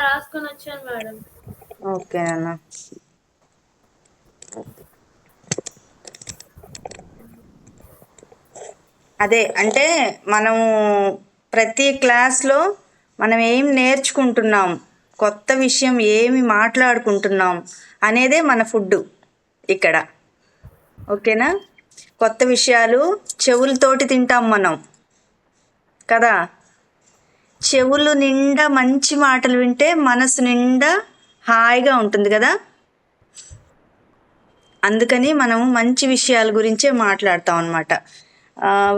రాసుకొని వచ్చాను madam. Okay అన్న. అదే అంటే మనము ప్రతి క్లాస్లో మనం ఏం నేర్చుకుంటున్నాం, కొత్త విషయం ఏమి మాట్లాడుకుంటున్నాం అనేదే మన ఫుడ్ ఇక్కడ. ఓకేనా? కొత్త విషయాలు చెవులతోటి తింటాం మనం కదా. చెవులు నిండా మంచి మాటలు వింటే మనసు నిండా హాయిగా ఉంటుంది కదా. అందుకని మనము మంచి విషయాల గురించే మాట్లాడతాం అన్నమాట.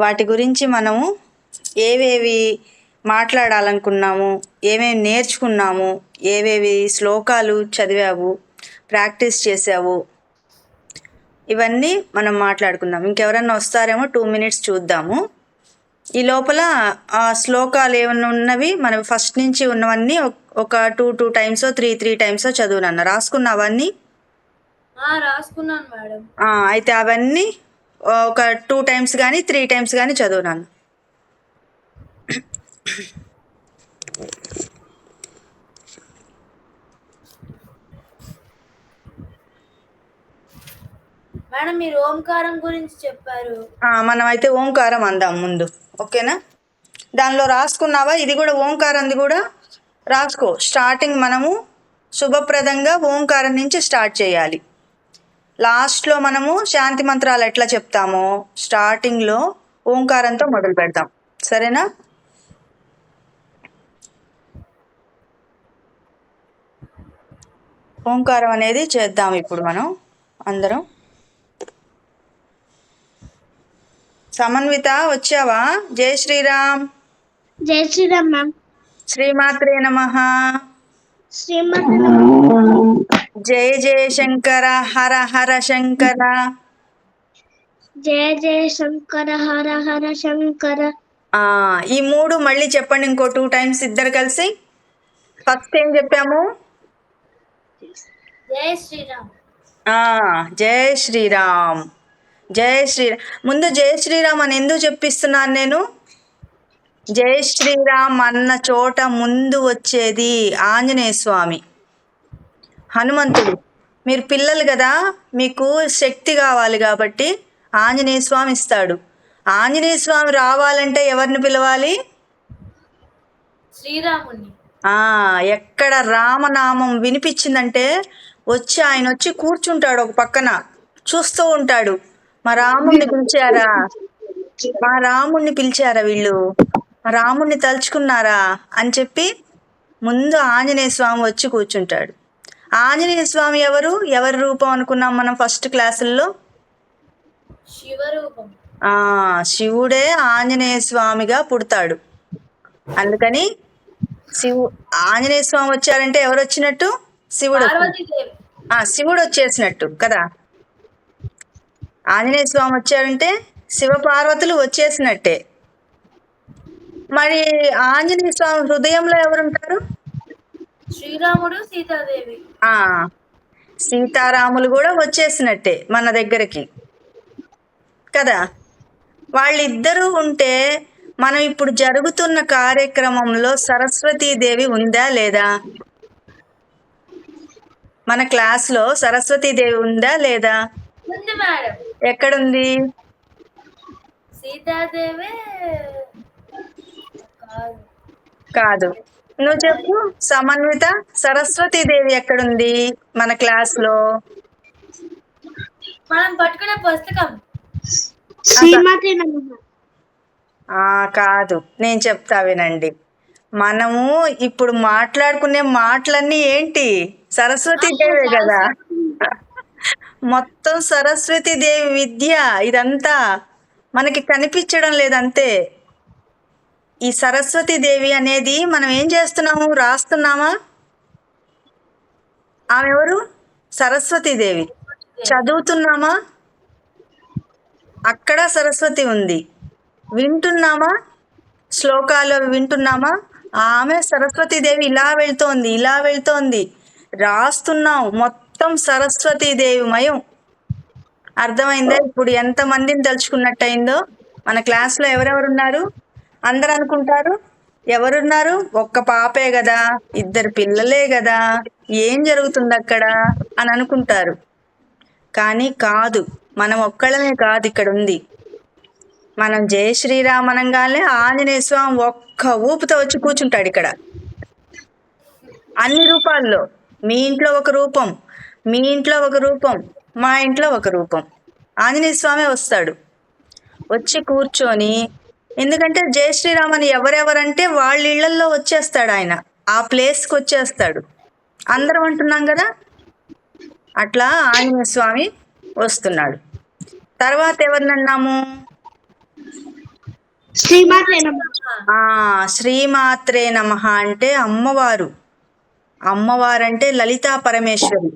వాటి గురించి మనము ఏవేవి మాట్లాడాలనుకున్నాము, ఏమేమి నేర్చుకున్నాము, ఏవేవి శ్లోకాలు చదివావు, ప్రాక్టీస్ చేసావు, ఇవన్నీ మనం మాట్లాడుకుందాం. ఇంకెవరన్నా వస్తారేమో 2 మినిట్స్ చూద్దాము. ఈ లోపల ఆ శ్లోకాలు ఏమన్నా ఉన్నవి మనం ఫస్ట్ నుంచి ఉన్నవన్నీ ఒక 2 టైమ్సో 3 టైమ్సో చదువునన్న. రాసుకున్నావన్నీ? రాసుకున్నాను మేడం. అయితే అవన్నీ ఒక 2 టైమ్స్ కానీ 3 టైమ్స్ కానీ చదువునాను. మేడం మీరు ఓంకారం గురించి చెప్పారు. మనం అయితే ఓంకారం అందాం ముందు. ఓకేనా? దానిలో రాసుకున్నావా? ఇది కూడా ఓంకారంది కూడా రాసుకో. స్టార్టింగ్ మనము శుభప్రదంగా ఓంకారం నుంచి స్టార్ట్ చేయాలి. లాస్ట్లో మనము శాంతి మంత్రాలు ఎట్లా చెప్తామో స్టార్టింగ్లో ఓంకారంతో మొదలు పెడతాం. సరేనా? ఓంకారం అనేది చేద్దాం ఇప్పుడు మనం అందరం. సమన్విత వచ్చావా? జై శ్రీరామ్. జై శ్రీరామ్ మ్యామ్. శ్రీమాత్రే నమః. శ్రీమాత్రే నమః. జయ జయ శంకర హర హర శంకర. జయ జయ శంకర హర హర శంకర. ఈ 3 మళ్ళీ చెప్పండి ఇంకో 2 టైమ్స్ ఇద్దరు కలిసి. ఫస్ట్ ఏం చెప్పాము? జై శ్రీరామ్. జై శ్రీరామ్. జై శ్రీరామ్. ముందు జై శ్రీరామ్ అని ఎందుకు చెప్పిస్తున్నాను నేను? జై శ్రీరామ్ అన్న చోట ముందు వచ్చేది ఆంజనేయ స్వామి, హనుమంతుడు. మీరు పిల్లలు కదా, మీకు శక్తి కావాలి కాబట్టి ఆంజనేయ స్వామి ఇస్తాడు. ఆంజనేయ స్వామి రావాలంటే ఎవరిని పిలవాలి? శ్రీరాముని. ఎక్కడ రామనామం వినిపించిందంటే ఆయన వచ్చి కూర్చుంటాడు ఒక పక్కన, చూస్తూ ఉంటాడు. మా రాముణ్ణి పిలిచారా వీళ్ళు, మా రాముణ్ణి తలుచుకున్నారా అని చెప్పి ముందు ఆంజనేయ స్వామి వచ్చి కూర్చుంటాడు. ఆంజనేయ స్వామి ఎవరి రూపం అనుకున్నాం మనం ఫస్ట్ క్లాసుల్లో? శివరూపం. శివుడే ఆంజనేయ స్వామిగా పుడతాడు. అందుకని ఆంజనేయ స్వామి వచ్చారంటే ఎవరు వచ్చినట్టు? శివుడు వచ్చేసినట్టు కదా. ఆంజనేయ స్వామి వచ్చారంటే శివ పార్వతులు వచ్చేసినట్టే. మరి ఆంజనేయ స్వామి హృదయంలో ఎవరుంటారు? శ్రీరాముడు, సీతాదేవి. సీతారాములు కూడా వచ్చేసినట్టే మన దగ్గరికి కదా. వాళ్ళిద్దరూ ఉంటే మనం ఇప్పుడు జరుగుతున్న కార్యక్రమంలో సరస్వతీదేవి ఉందా లేదా? మన క్లాస్లో సరస్వతీదేవి ఉందా లేదా? ఉంది మేడం. ఎక్కడుంది? సీతాదేవి కాదు, నువ్వు చెప్పు సమన్విత. సరస్వతీదేవి ఎక్కడుంది మన క్లాస్లో? మనం పట్టుకునే పుస్తకం. కాదు, నేను చెప్తా వినండి. మనము ఇప్పుడు మాట్లాడుకునే మాటలన్నీ ఏంటి? సరస్వతీదేవే కదా. మొత్తం సరస్వతీదేవి విద్య ఇదంతా మనకి కనిపించడం లేదంతే. ఈ సరస్వతీదేవి అనేది మనం ఏం చేస్తున్నాము? రాస్తున్నామా? ఆమె ఎవరు? సరస్వతీదేవి. చదువుతున్నామా? అక్కడ సరస్వతి ఉంది. వింటున్నామా? శ్లోకాలు వింటున్నామా? ఆమె సరస్వతీదేవి ఇలా వెళ్తోంది. రాస్తున్నాం, మొత్తం సరస్వతీదేవి మయం. అర్థమైందా? ఇప్పుడు ఎంతమందిని తలుచుకున్నట్టయిందో. మన క్లాస్లో ఎవరెవరు ఉన్నారు? అందరు అనుకుంటారు ఎవరున్నారు? ఒక్క పాపే కదా, ఇద్దరు పిల్లలే కదా, ఏం జరుగుతుంది అక్కడ అని అనుకుంటారు. కానీ కాదు, మనం ఒక్కళ్ళమే కాదు ఇక్కడ ఉంది. మనం జై శ్రీరామ్ అనగానే ఆంజనేయ స్వామి ఒక్క ఊపుతో వచ్చి కూర్చుంటాడు ఇక్కడ. అన్ని రూపాల్లో, మీ ఇంట్లో ఒక రూపం, మీ ఇంట్లో ఒక రూపం, మా ఇంట్లో ఒక రూపం, ఆంజనేయ స్వామి వస్తాడు. వచ్చి కూర్చొని, ఎందుకంటే జై శ్రీరామ్ అని ఎవరెవరంటే వాళ్ళ ఇళ్లల్లో వచ్చేస్తాడు ఆయన, ఆ ప్లేస్కి వచ్చేస్తాడు. అందరం అంటున్నాం కదా, అట్లా ఆంజనేయ స్వామి వస్తున్నాడు. తర్వాత ఎవరినన్నాము? శ్రీమాత్రే నమః. శ్రీమాత్రే నమః అంటే అమ్మవారు. అమ్మవారంటే లలితా పరమేశ్వరి.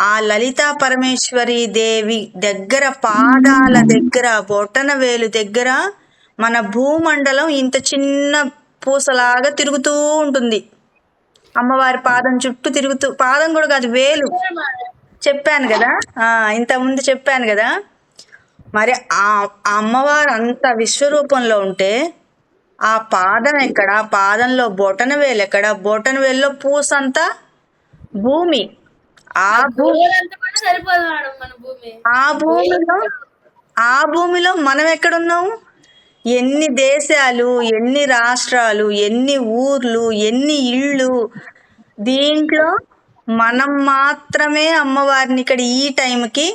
ఆ లలితా పరమేశ్వరి దేవి దగ్గర, పాదాల దగ్గర, బొటన వేలు దగ్గర మన భూమండలం ఇంత చిన్న పూసలాగా తిరుగుతూ ఉంటుంది. అమ్మవారి పాదం చుట్టూ తిరుగుతూ, పాదం కూడా కాదు, వేలు. చెప్పాను కదా, ఇంతకుముందు చెప్పాను కదా. మరి ఆ అమ్మవారు అంత విశ్వరూపంలో ఉంటే ఆ పాదం ఎక్కడ, పాదంలో బొటన వేలు ఎక్కడ, బొటన వేలులో పూసంతా భూమి. సరిపోదు మేడం మన భూమి. ఆ భూమిలో మనం ఎక్కడున్నాము? ఎన్ని దేశాలు, ఎన్ని రాష్ట్రాలు, ఎన్ని ఊర్లు, ఎన్ని ఇళ్ళు. దీంట్లో మనం మాత్రమే అమ్మవారిని ఇక్కడ ఈ టైంకి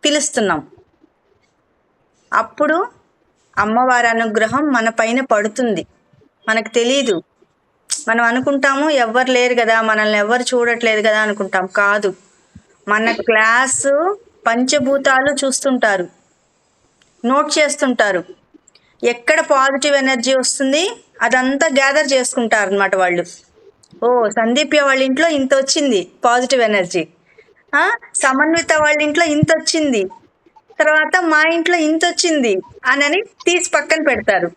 పిలుస్తున్నాం. అప్పుడు అమ్మవారి అనుగ్రహం మన పైన పడుతుంది. మనకు తెలీదు, మనం అనుకుంటాము ఎవ్వరు లేరు కదా, మనల్ని ఎవ్వరు చూడట్లేదు కదా అనుకుంటాం. కాదు, మన క్లాసు పంచభూతాలు చూస్తుంటారు, నోట్ చేస్తుంటారు. ఎక్కడ పాజిటివ్ ఎనర్జీ వస్తుంది అదంతా గ్యాదర్ చేసుకుంటారు అనమాట వాళ్ళు. ఓ, సందీప్య వాళ్ళ ఇంట్లో ఇంత వచ్చింది పాజిటివ్ ఎనర్జీ, సమన్విత వాళ్ళ ఇంట్లో ఇంత వచ్చింది, తర్వాత మా ఇంట్లో ఇంత వచ్చింది అని తీసి పక్కన పెడతారు.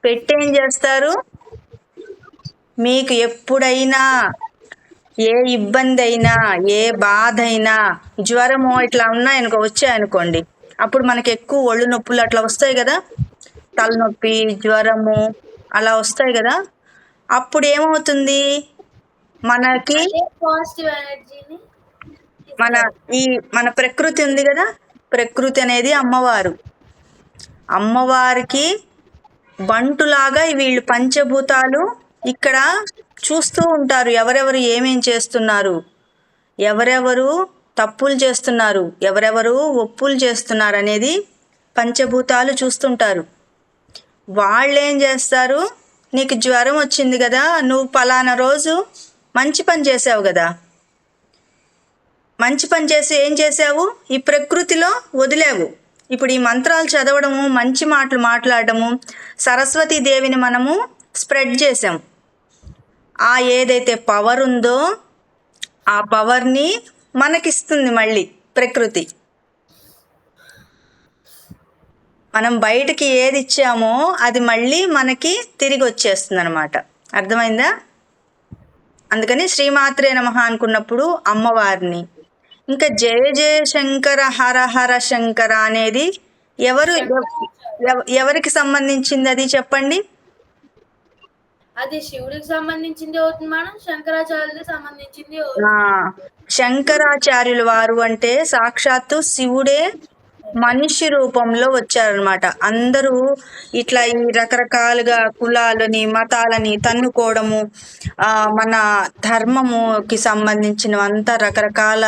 పెట్టేం చేస్తారు? మీకు ఎప్పుడైనా ఏ ఇబ్బంది అయినా, ఏ బాధ అయినా, జ్వరము ఇట్లా ఉన్నాయనుకో, వచ్చాయనుకోండి, అప్పుడు మనకి ఎక్కువ ఒళ్ళు నొప్పులు అట్లా వస్తాయి కదా, తలనొప్పి, జ్వరము అలా వస్తాయి కదా. అప్పుడు ఏమవుతుంది? మనకి పాజిటివ్ ఎనర్జీని మన ప్రకృతి ఉంది కదా, ప్రకృతి అనేది అమ్మవారు. అమ్మవారికి బంటులాగా వీళ్ళు పంచభూతాలు ఇక్కడ చూస్తూ ఉంటారు. ఎవరెవరు ఏమేం చేస్తున్నారు, ఎవరెవరు తప్పులు చేస్తున్నారు, ఎవరెవరు ఒప్పులు చేస్తున్నారు అనేది పంచభూతాలు చూస్తుంటారు. వాళ్ళు ఏం చేస్తారు? నీకు జ్వరం వచ్చింది కదా, నువ్వు పలానా రోజు మంచి పని చేసావు కదా, మంచి పని చేసి ఏం చేసావు? ఈ ప్రకృతిలో వదిలేవు. ఇప్పుడు ఈ మంత్రాలు చదవడము, మంచి మాటలు మాట్లాడటము, సరస్వతీ దేవిని మనము స్ప్రెడ్ చేసాం. ఆ ఏదైతే పవర్ ఉందో ఆ పవర్ని మనకిస్తుంది మళ్ళీ ప్రకృతి. మనం బయటికి ఏది ఇచ్చామో అది మళ్ళీ మనకి తిరిగి వచ్చేస్తుంది అనమాట. అర్థమైందా? అందుకని శ్రీమాత్రే నమః అనుకున్నప్పుడు అమ్మవారిని. ఇంకా జయ జయ శంకర హర హర శంకర అనేది ఎవరికి సంబంధించింది అది చెప్పండి. అది శివుడికి సంబంధించింది అవుతుంది మేడం, శంకరాచార్యులకి సంబంధించింది. శంకరాచార్యుల వారు అంటే సాక్షాత్తు శివుడే మనిషి రూపంలో వచ్చారనమాట. అందరూ ఇట్లా ఈ రకరకాలుగా కులాలని, మతాలని తన్నుకోవడము, మన ధర్మముకి సంబంధించినవంతా రకరకాల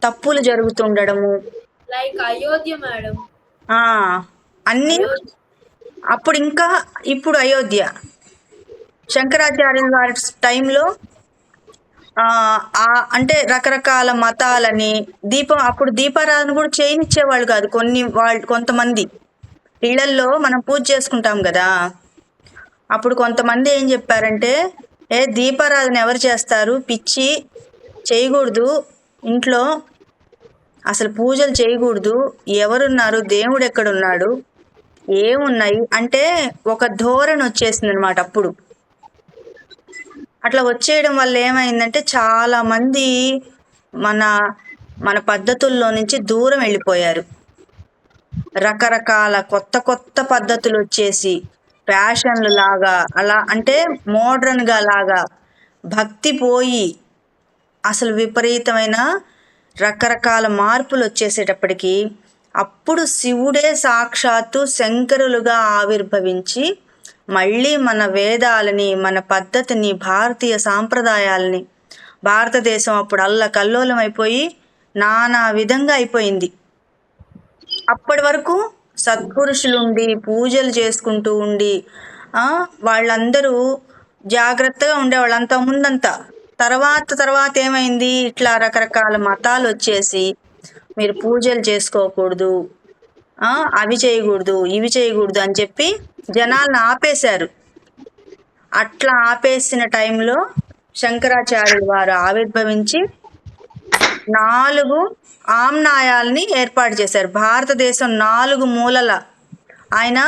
తప్పులు జరుగుతుండడము, లైక్ అయోధ్య మేడం, అన్నీ. అప్పుడు ఇంకా ఇప్పుడు అయోధ్య శంకరాచార్యుల వారి టైంలో అంటే రకరకాల మతాలని అప్పుడు దీపారాధన కూడా చేయనిచ్చేవాళ్ళు కాదు. కొంతమంది ఇళ్లల్లో మనం పూజ చేసుకుంటాం కదా, అప్పుడు కొంతమంది ఏం చెప్పారంటే, దీపారాధన ఎవరు చేస్తారు, పిచ్చి, చేయకూడదు, ఇంట్లో అసలు పూజలు చేయకూడదు, ఎవరున్నారు, దేవుడు ఎక్కడున్నాడు, ఏమున్నాయి అంటే ఒక ధోరణి వచ్చేసింది అనమాట. అప్పుడు అట్లా వచ్చేయడం వల్ల ఏమైందంటే చాలామంది మన పద్ధతుల్లో నుంచి దూరం వెళ్ళిపోయారు. రకరకాల కొత్త కొత్త పద్ధతులు వచ్చేసి ఫ్యాషన్లు లాగా అలా అంటే మోడ్రన్గా లాగా భక్తి పోయి అసలు విపరీతమైన రకరకాల మార్పులు వచ్చేసేటప్పటికి అప్పుడు శివుడే సాక్షాత్తు శంకరులుగా ఆవిర్భవించి మళ్ళీ మన వేదాలని మన పద్ధతిని భారతీయ సాంప్రదాయాలని భారతదేశం అప్పుడు అల్లకల్లోలం అయిపోయి నానా విధంగా అయిపోయింది. అప్పటి వరకు సత్పురుషులుండి పూజలు చేసుకుంటూ ఉండి వాళ్ళందరూ జాగ్రత్తగా ఉండేవాళ్ళు అంత ముందంతా. తర్వాత ఏమైంది, ఇట్లా రకరకాల మతాలు వచ్చేసి మీరు పూజలు చేసుకోకూడదు, అవి చేయకూడదు, ఇవి చేయకూడదు అని చెప్పి జనాలను ఆపేశారు. అట్లా ఆపేసిన టైంలో శంకరాచార్యులు వారు ఆవిర్భవించి 4 ఆమ్నాయాల్ని ఏర్పాటు చేశారు. భారతదేశం 4 మూలల ఆయన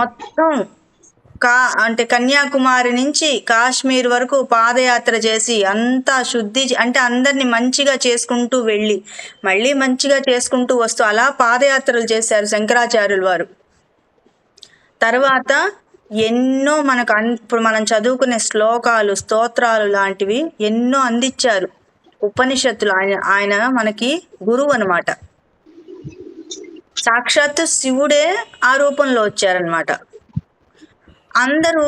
మొత్తం అంటే కన్యాకుమారి నుంచి కాశ్మీర్ వరకు పాదయాత్ర చేసి అంతా శుద్ధి అంటే అందరినీ మంచిగా చేసుకుంటూ వెళ్ళి మళ్ళీ మంచిగా చేసుకుంటూ వస్తూ అలా పాదయాత్రలు చేశారు శంకరాచార్యులు వారు. తర్వాత ఎన్నో మనకు ఇప్పుడు మనం చదువుకునే శ్లోకాలు స్తోత్రాలు లాంటివి ఎన్నో అందించారు ఉపనిషత్తులు. ఆయన మనకి గురువు అనమాట. సాక్షాత్తు శివుడే ఆ రూపంలో వచ్చారనమాట. అందరూ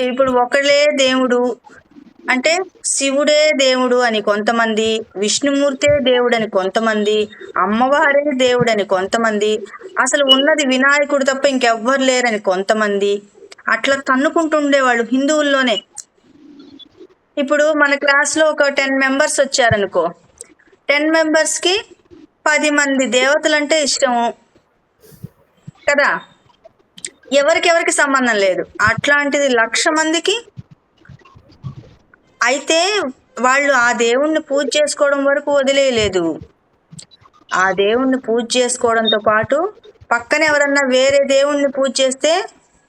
ఇప్పుడు ఒకళ్ళే దేవుడు అంటే శివుడే దేవుడు అని కొంతమంది, విష్ణుమూర్తే దేవుడు అని కొంతమంది, అమ్మవారే దేవుడు అని కొంతమంది, అసలు ఉన్నది వినాయకుడు తప్ప ఇంకెవ్వరు లేరని కొంతమంది, అట్లా తన్నుకుంటుండేవాళ్ళు హిందువుల్లోనే. ఇప్పుడు మన క్లాస్లో ఒక 10 మెంబర్స్ వచ్చారనుకో, 10 మెంబర్స్కి 10 మంది దేవతలంటే ఇష్టము కదా, ఎవరికెవరికి సంబంధం లేదు. అట్లాంటిది 1,00,000 మందికి. అయితే వాళ్ళు ఆ దేవుణ్ణి పూజ చేసుకోవడం వరకు వదిలేయలేదు. ఆ దేవుణ్ణి పూజ చేసుకోవడంతో పాటు పక్కన ఎవరన్నా వేరే దేవుణ్ణి పూజ చేస్తే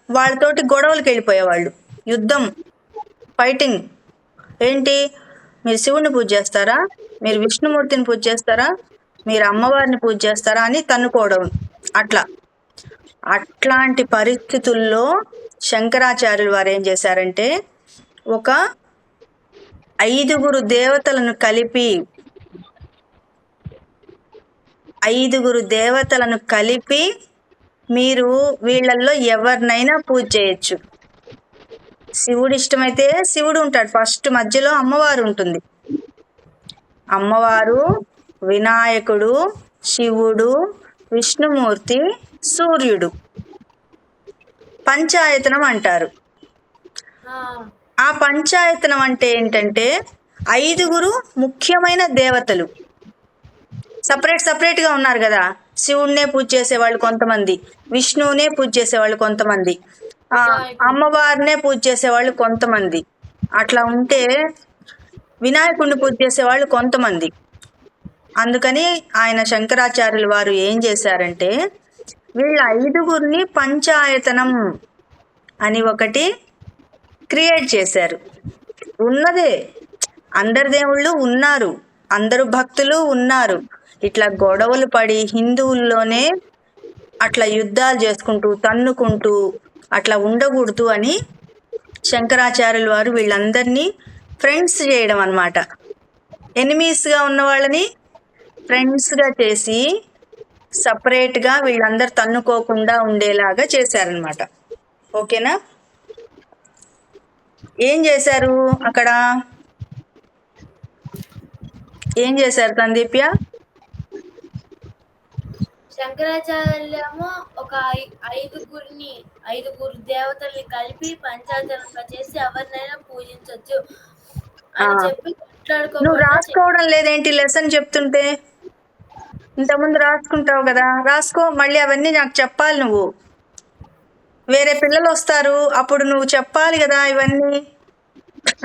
వాళ్ళతోటి గొడవలకు వెళ్ళిపోయేవాళ్ళు. యుద్ధం, ఫైటింగ్. ఏంటి, మీరు శివుణ్ణి పూజ చేస్తారా, మీరు విష్ణుమూర్తిని పూజ చేస్తారా, మీరు అమ్మవారిని పూజ చేస్తారా అని తన్నుకోవడం. అట్లాంటి పరిస్థితుల్లో శంకరాచార్యులు వారు ఏం చేశారంటే ఒక 5 దేవతలను కలిపి మీరు వీళ్ళల్లో ఎవరినైనా పూజ చేయొచ్చు. శివుడు ఇష్టమైతే శివుడు ఉంటాడు ఫస్ట్, మధ్యలో అమ్మవారు ఉంటుంది. అమ్మవారు, వినాయకుడు, శివుడు, విష్ణుమూర్తి, సూర్యుడు పంచాయతనం అంటారు. ఆ పంచాయతనం అంటే ఏంటంటే 5 ముఖ్యమైన దేవతలు సపరేట్గా ఉన్నారు కదా. శివుడినే పూజ చేసేవాళ్ళు కొంతమంది, విష్ణువునే పూజ చేసేవాళ్ళు కొంతమంది, అమ్మవారినే పూజ చేసేవాళ్ళు కొంతమంది, అట్లా ఉంటే వినాయకుడిని పూజ చేసేవాళ్ళు కొంతమంది. అందుకని ఆయన శంకరాచార్యులు వారు ఏం చేశారంటే వీళ్ళ 5 పంచాయతనం అని ఒకటి క్రియేట్ చేశారు. ఉన్నదే, అందరు దేవుళ్ళు ఉన్నారు, అందరు భక్తులు ఉన్నారు. ఇట్లా గొడవలు పడి హిందువుల్లోనే అట్లా యుద్ధాలు చేసుకుంటూ తన్నుకుంటూ అట్లా ఉండకూడదు అని శంకరాచార్యులు వారు వీళ్ళందరినీ ఫ్రెండ్స్ చేయడం అన్నమాట. ఎనిమీస్గా ఉన్న వాళ్ళని ఫ్రెండ్స్గా చేసి సపరేట్గా వీళ్ళందరూ తన్నుకోకుండా ఉండేలాగా చేశారనమాట. ఓకేనా? ఏం చేశారు అక్కడ, ఏం చేశారు సందీప్య? శంకరాచార్యులేమో ఒక 5 దేవతల్ని కలిపి పంచాయతనంగా చేసి ఎవరినైనా పూజించవచ్చు అని చెప్పి నువ్వు రాసుకోవడం లేదేంటి లెసన్ చెప్తుంటే? ఇంతకుముందు రాసుకుంటావు కదా, రాసుకో. మళ్ళీ అవన్నీ నాకు చెప్పాలి. నువ్వు వేరే పిల్లలు వస్తారు, అప్పుడు నువ్వు చెప్పాలి కదా ఇవన్నీ.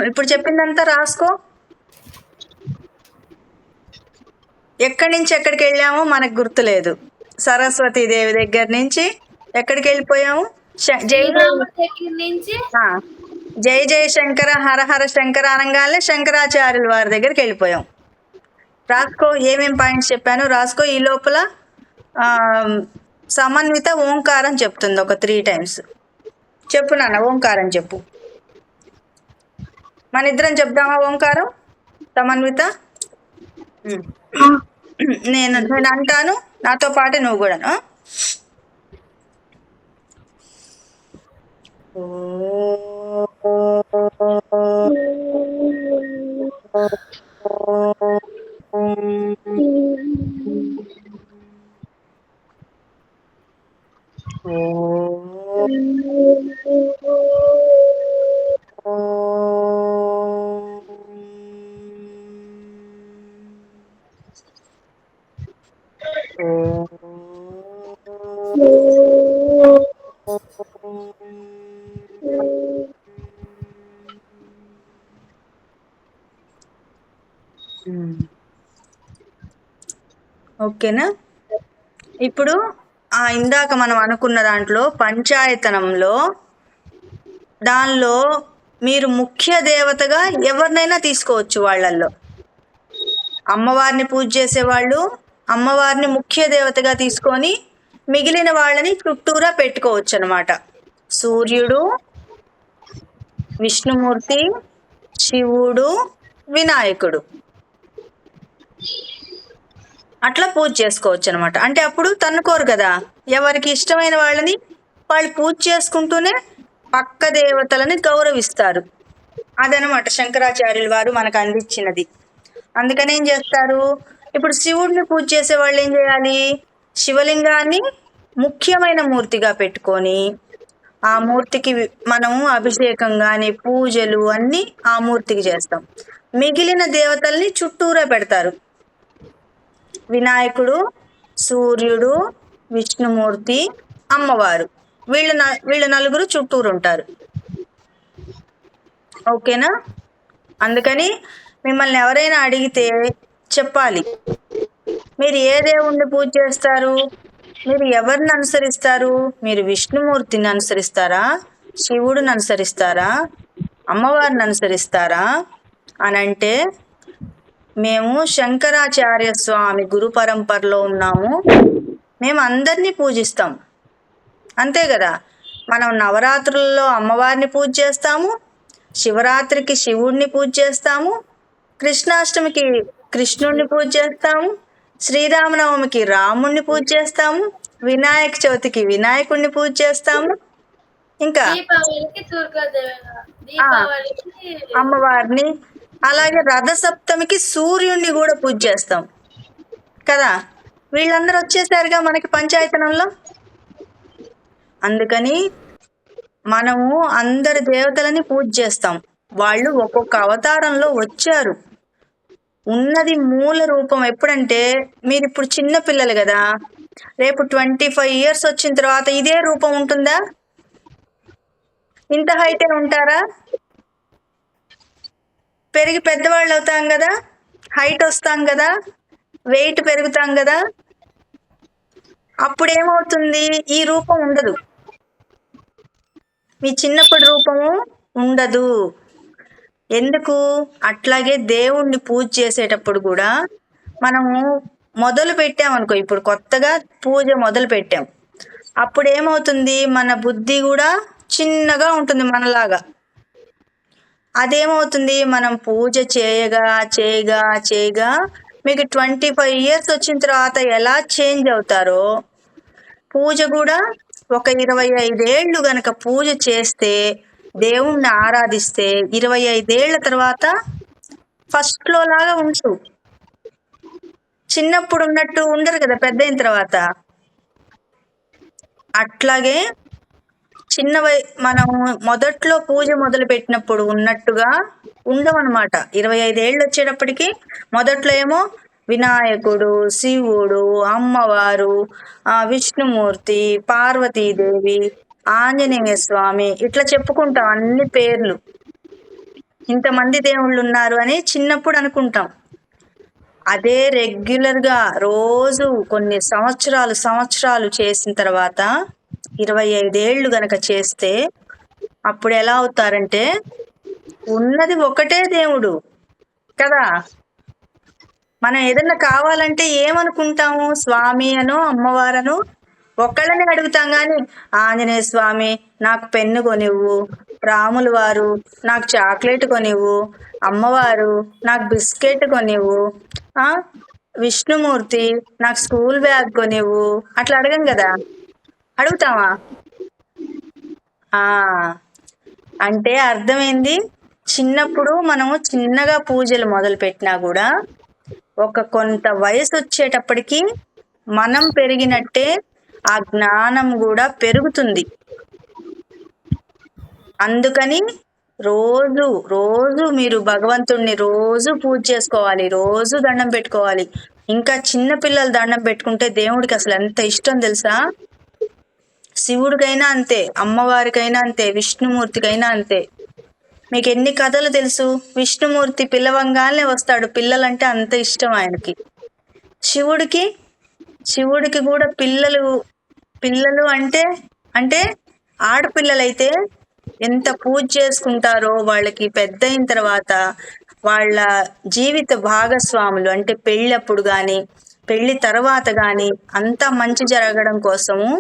ఇప్పుడు చెప్పిందంతా రాసుకో. ఎక్కడి నుంచి ఎక్కడికి వెళ్ళామో మనకు గుర్తులేదు. సరస్వతీదేవి దగ్గర నుంచి ఎక్కడికి వెళ్ళిపోయాము? జై జై శంకర హర హర శంకర అనగానే శంకరాచార్యుల వారి దగ్గరికి వెళ్ళిపోయాం. రాసుకో, ఏమేం పాయింట్స్ చెప్పానో రాసుకో. ఈ లోపల సమన్విత ఓంకారం చెప్తుంది ఒక 3 times. చెప్పు నాన్న, ఓంకారం చెప్పు. మన ఇద్దరం చెప్దామా ఓంకారం సమన్విత? నేను నేను అంటాను, నాతో పాటు నువ్వు కూడాను. ఓకేనా? ఇప్పుడు ఇందాక మనం అనుకున్న దాంట్లో పంచాయతనంలో దానిలో మీరు ముఖ్య దేవతగా ఎవరినైనా తీసుకోవచ్చు. వాళ్ళల్లో అమ్మవారిని పూజ చేసేవాళ్ళు అమ్మవారిని ముఖ్య దేవతగా తీసుకొని మిగిలిన వాళ్ళని చుట్టూరా పెట్టుకోవచ్చు అన్నమాట. సూర్యుడు, విష్ణుమూర్తి, శివుడు, వినాయకుడు అట్లా పూజ చేసుకోవచ్చు అనమాట. అంటే అప్పుడు తన్నుకోరు కదా, ఎవరికి ఇష్టమైన వాళ్ళని వాళ్ళు పూజ చేసుకుంటూనే పక్క దేవతలని గౌరవిస్తారు. అదనమాట శంకరాచార్యుల వారు మనకు అందించినది. అందుకని ఏం చేస్తారు, ఇప్పుడు శివుడిని పూజ చేసే వాళ్ళు ఏం చేయాలి, శివలింగాన్ని ముఖ్యమైన మూర్తిగా పెట్టుకొని ఆ మూర్తికి మనము అభిషేకం కానీ పూజలు అన్నీ ఆ మూర్తికి చేస్తాం. మిగిలిన దేవతల్ని చుట్టూరా పెడతారు. వినాయకుడు, సూర్యుడు, విష్ణుమూర్తి, అమ్మవారు వీళ్ళు నలుగురు చుట్టూరు ఉంటారు. ఓకేనా? అందుకని మిమ్మల్ని ఎవరైనా అడిగితే చెప్పాలి, మీరు ఏ దేవుణ్ణి పూజ చేస్తారు, మీరు ఎవరిని అనుసరిస్తారు, మీరు విష్ణుమూర్తిని అనుసరిస్తారా, శివుడిని అనుసరిస్తారా, అమ్మవారిని అనుసరిస్తారా అని అంటే మేము శంకరాచార్య స్వామి గురు పరంపరలో ఉన్నాము, మేము అందరినీ పూజిస్తాం. అంతే కదా, మనం నవరాత్రుల్లో అమ్మవారిని పూజ చేస్తాము, శివరాత్రికి శివుడిని పూజ చేస్తాము, కృష్ణాష్టమికి కృష్ణుడిని పూజ చేస్తాము, శ్రీరామనవమికి రాముడిని పూజ చేస్తాము, వినాయక చవితికి వినాయకుడిని పూజ చేస్తాము, ఇంకా అమ్మవారిని, అలాగే రథసప్తమికి సూర్యుడిని కూడా పూజ చేస్తాం కదా. వీళ్ళందరూ వచ్చేసారుగా మనకి పంచాయతనంలో. అందుకని మనము అందరి దేవతలని పూజ చేస్తాం. వాళ్ళు ఒక్కొక్క అవతారంలో వచ్చారు. ఉన్నది మూల రూపం ఎప్పుడంటే, మీరు ఇప్పుడు చిన్న పిల్లలు కదా, రేపు 25 years వచ్చిన తర్వాత ఇదే రూపం ఉంటుందా? ఇంత హైటే ఉంటారా? పెరిగి పెద్దవాళ్ళు అవుతాం కదా, హైట్ వస్తాం కదా, వెయిట్ పెరుగుతాం కదా, అప్పుడేమవుతుంది, ఈ రూపం ఉండదు, మీ చిన్నప్పటి రూపము ఉండదు. ఎందుకు? అట్లాగే దేవుణ్ణి పూజ చేసేటప్పుడు కూడా మనము మొదలు పెట్టామనుకో, ఇప్పుడు కొత్తగా పూజ మొదలు పెట్టాం, అప్పుడు ఏమవుతుంది, మన బుద్ధి కూడా చిన్నగా ఉంటుంది మనలాగా. అదేమవుతుంది, మనం పూజ చేయగా చేయగా చేయగా మీకు 25 years వచ్చిన తర్వాత ఎలా చేంజ్ అవుతారో, పూజ కూడా ఒక 25 ఏళ్ళు గనక పూజ చేస్తే, దేవుణ్ణి ఆరాధిస్తే 25 ఏళ్ల తర్వాత ఫస్ట్లో లాగా ఉండరు, చిన్నప్పుడు ఉన్నట్టు ఉండరు కదా పెద్ద అయిన తర్వాత. అట్లాగే మనం మొదట్లో పూజ మొదలు పెట్టినప్పుడు ఉన్నట్టుగా ఉండమన్నమాట. 25 ఏళ్ళు వచ్చేటప్పటికి మొదట్లో ఏమో వినాయకుడు, శివుడు, అమ్మవారు, విష్ణుమూర్తి, పార్వతీదేవి, ఆంజనేయ స్వామి ఇట్లా చెప్పుకుంటాం అన్ని పేర్లు. ఇంతమంది దేవుళ్ళు ఉన్నారు అని చిన్నప్పుడు అనుకుంటాం. అదే రెగ్యులర్గా రోజు కొన్ని సంవత్సరాలు చేసిన తర్వాత 25 ఏళ్ళు గనక చేస్తే అప్పుడు ఎలా అవుతారంటే, ఉన్నది ఒకటే దేవుడు కదా. మనం ఏదన్నా కావాలంటే ఏమనుకుంటాము, స్వామి అనో అమ్మవారనో ఒక్కళ్ళని అడుగుతాం కానీ ఆంజనేయ స్వామి నాకు పెన్ను కొనివ్వు, రాములు వారు నాకు చాక్లెట్ కొనివ్వు, అమ్మవారు నాకు బిస్కెట్ కొనివ్వు, ఆ విష్ణుమూర్తి నాకు స్కూల్ బ్యాగ్ కొనివ్వు, అట్లా అడగం కదా. అడుగుతావా? ఆ అంటే అర్థమైంది. చిన్నప్పుడు మనము చిన్నగా పూజలు మొదలు పెట్టినా కూడా ఒక కొంత వయసు వచ్చేటప్పటికి మనం పెరిగినట్టే ఆ జ్ఞానం కూడా పెరుగుతుంది. అందుకని రోజు రోజు మీరు భగవంతుణ్ణి రోజు పూజ చేసుకోవాలి, రోజు దండం పెట్టుకోవాలి. ఇంకా చిన్న పిల్లలు దండం పెట్టుకుంటే దేవుడికి అసలు ఎంత ఇష్టం తెలుసా? శివుడికైనా అంతే, అమ్మవారికైనా అంతే, విష్ణుమూర్తికైనా అంతే. మీకు ఎన్ని కథలు తెలుసు? విష్ణుమూర్తి పిల్లవంగానే వస్తాడు, పిల్లలంటే అంత ఇష్టం ఆయనకి. శివుడికి కూడా పిల్లలు అంటే ఆడపిల్లలైతే ఎంత పూజ చేసుకుంటారో వాళ్ళకి పెద్ద అయిన తర్వాత వాళ్ళ జీవిత భాగస్వాములు అంటే పెళ్ళప్పుడు కానీ పెళ్లి తర్వాత కానీ అంతా మంచి జరగడం కోసము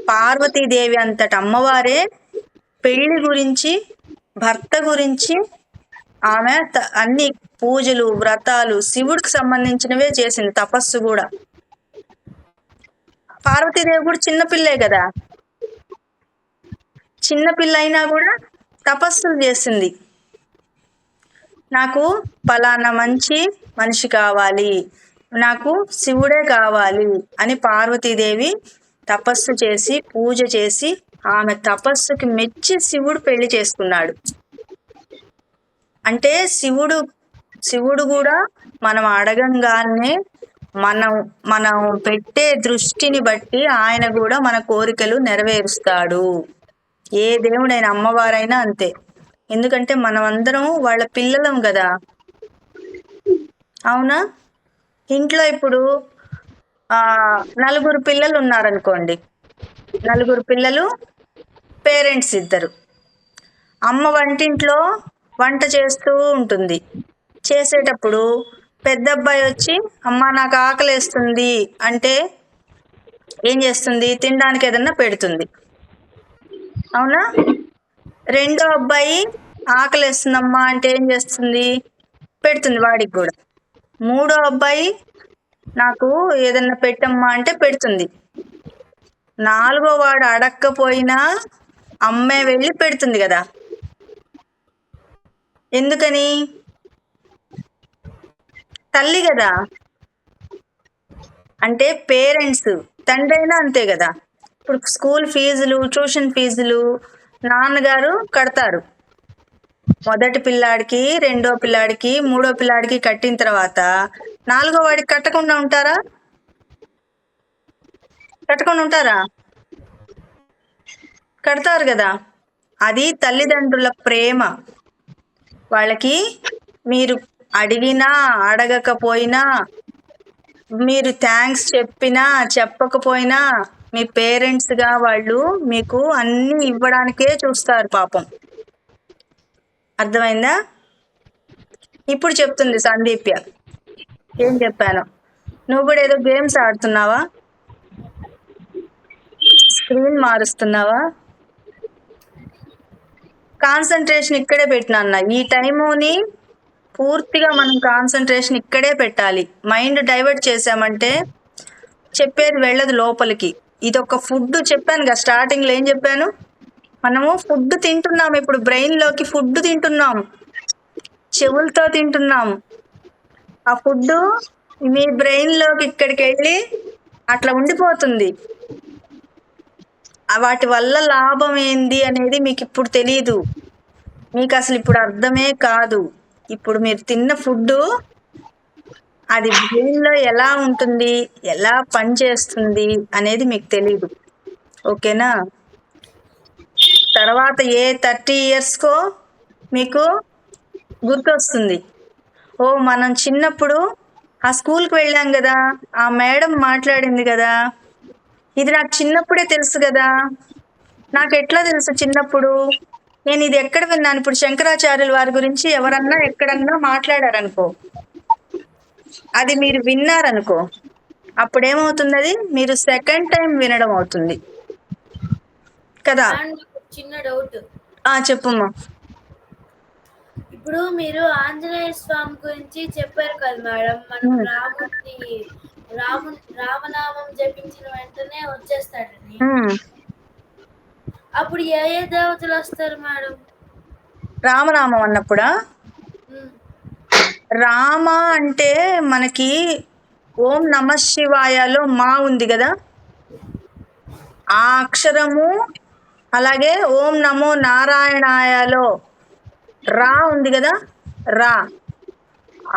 పార్వతీదేవి అంతటి అమ్మవారే పెళ్లి గురించి, భర్త గురించి ఆమె అన్ని పూజలు వ్రతాలు శివుడికి సంబంధించినవే చేసింది. తపస్సు కూడా పార్వతీదేవి కూడా చిన్నపిల్లే కదా, చిన్నపిల్ల అయినా కూడా తపస్సులు చేసింది. నాకు పలానా మంచి మనిషి కావాలి, నాకు శివుడే కావాలి అని పార్వతీదేవి తపస్సు చేసి పూజ చేసి ఆమె తపస్సుకి మెచ్చి శివుడు పెళ్లి చేసుకున్నాడు. అంటే శివుడు కూడా మనం అడగంగానే మనం పెట్టే దృష్టిని బట్టి ఆయన కూడా మన కోరికలు నెరవేరుస్తాడు. ఏ దేవుడైనా అమ్మవారైనా అంతే. ఎందుకంటే మనం అందరం వాళ్ళ పిల్లలం కదా. అవునా? ఇంట్లో ఇప్పుడు 4 పిల్లలు ఉన్నారనుకోండి, 4 పిల్లలు, పేరెంట్స్ ఇద్దరు. అమ్మ వంటింట్లో వంట చేస్తూ ఉంటుంది. చేసేటప్పుడు పెద్ద అబ్బాయి వచ్చి అమ్మ నాకు ఆకలేస్తుంది అంటే ఏం చేస్తుంది? తినడానికి ఏదన్నా పెడుతుంది. అవునా? రెండో అబ్బాయి ఆకలేస్తుందమ్మా అంటే ఏం చేస్తుంది? పెడుతుంది వాడికి కూడా. మూడో అబ్బాయి నాకు ఏదన్నా పెట్టమ్మా అంటే పెడుతుంది. 4గో వాడు అడక్కపోయినా అమ్మే వెళ్ళి పెడుతుంది కదా. ఎందుకని? తల్లి కదా. అంటే పేరెంట్స్, తండ్రి అయినా అంతే కదా. ఇప్పుడు స్కూల్ ఫీజులు, ట్యూషన్ ఫీజులు నాన్నగారు కడతారు. మొదటి పిల్లాడికి, రెండో పిల్లాడికి, మూడో పిల్లాడికి కట్టిన తర్వాత 4గో వాడికి కట్టకుండా ఉంటారా? కడతారు కదా. అది తల్లిదండ్రుల ప్రేమ. వాళ్ళకి మీరు అడిగినా అడగకపోయినా, మీరు థ్యాంక్స్ చెప్పినా చెప్పకపోయినా మీ పేరెంట్స్గా వాళ్ళు మీకు అన్నీ ఇవ్వడానికే చూస్తారు పాపం. అర్థమైందా? ఇప్పుడు చెప్తుంది సందీప్య. ఏం చెప్పాను? నువ్వు కూడా ఏదో గేమ్స్ ఆడుతున్నావా? స్క్రీన్ మారుస్తున్నావా? కాన్సన్ట్రేషన్ ఇక్కడే పెట్టినా. ఈ టైముని పూర్తిగా మనం కాన్సన్ట్రేషన్ ఇక్కడే పెట్టాలి. మైండ్ డైవర్ట్ చేసామంటే చెప్పేది వెళ్ళదు లోపలికి. ఇది ఒక ఫుడ్ చెప్పాను కదా స్టార్టింగ్లో. ఏం చెప్పాను? మనము ఫుడ్ తింటున్నాం, ఇప్పుడు బ్రెయిన్లోకి ఫుడ్ తింటున్నాం, చెవులతో తింటున్నాం. ఆ ఫుడ్ మీ బ్రెయిన్లోకి ఇక్కడికి వెళ్ళి అట్లా ఉండిపోతుంది. వాటి వల్ల లాభం ఏంది అనేది మీకు ఇప్పుడు తెలీదు. మీకు అసలు ఇప్పుడు అర్థమే కాదు. ఇప్పుడు మీరు తిన్న ఫుడ్ అది బ్రెయిన్లో ఎలా ఉంటుంది, ఎలా పనిచేస్తుంది అనేది మీకు తెలీదు. ఓకేనా? తర్వాత ఏ 30 ఇయర్స్కో మీకు గుర్తొస్తుంది. ఓ మనం చిన్నప్పుడు ఆ స్కూల్కి వెళ్ళాం కదా, ఆ మేడం మాట్లాడింది కదా, ఇది నాకు చిన్నప్పుడే తెలుసు కదా. నాకు ఎట్లా తెలుసు చిన్నప్పుడు? నేను ఇది ఎక్కడ విన్నాను? ఇప్పుడు శంకరాచార్యుల వారి గురించి ఎవరన్నా ఎక్కడన్నా మాట్లాడారనుకో, అది మీరు విన్నారనుకో, అప్పుడేమవుతుంది, అది మీరు సెకండ్ టైం వినడం అవుతుంది కదా. అండ్ చిన్న డౌట్, చెప్పమ్మా. ఇప్పుడు మీరు ఆంజనేయ స్వామి గురించి చెప్పారు కదా మేడం, మనం రామనామం జపించిన వెంటనే వచ్చేస్తాడని. అప్పుడు ఏ ఏ దేవతలు వస్తారు మేడం రామనామం అన్నప్పుడా? రామ అంటే మనకి ఓం నమ శివాయలో మా ఉంది కదా, ఆ అక్షరము, అలాగే ఓం నమో నారాయణాయలో రా ఉంది కదా, రా,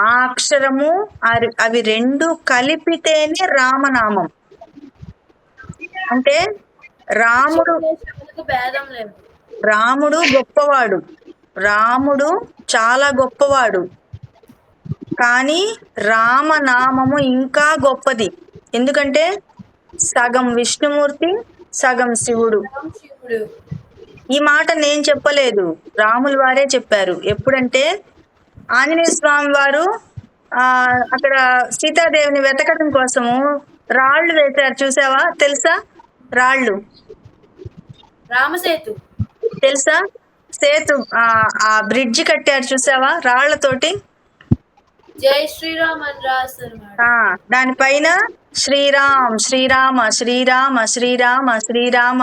ఆ అక్షరము అవి రెండు కలిపితేనే రామనామం. అంటే భేదం లేదు. రాముడు గొప్పవాడు, రాముడు చాలా గొప్పవాడు, కానీ రామనామము ఇంకా గొప్పది. ఎందుకంటే సగం విష్ణుమూర్తి, సగం శివుడు. ఈ మాట నేను చెప్పలేదు, రాముల వారే చెప్పారు. ఎప్పుడంటే ఆంజనేయ స్వామి వారు అక్కడ సీతాదేవిని వెతకడం కోసము రాళ్ళు వేశారు, చూసావా? తెలుసా? రాళ్ళు, రామసేతు తెలుసా? సేతు, ఆ బ్రిడ్జి కట్టారు, చూసావా? రాళ్లతోటి జై శ్రీరామ్ అని రాస్తారు. దానిపైన శ్రీరామ్ శ్రీరామ శ్రీరామ శ్రీరామ శ్రీరామ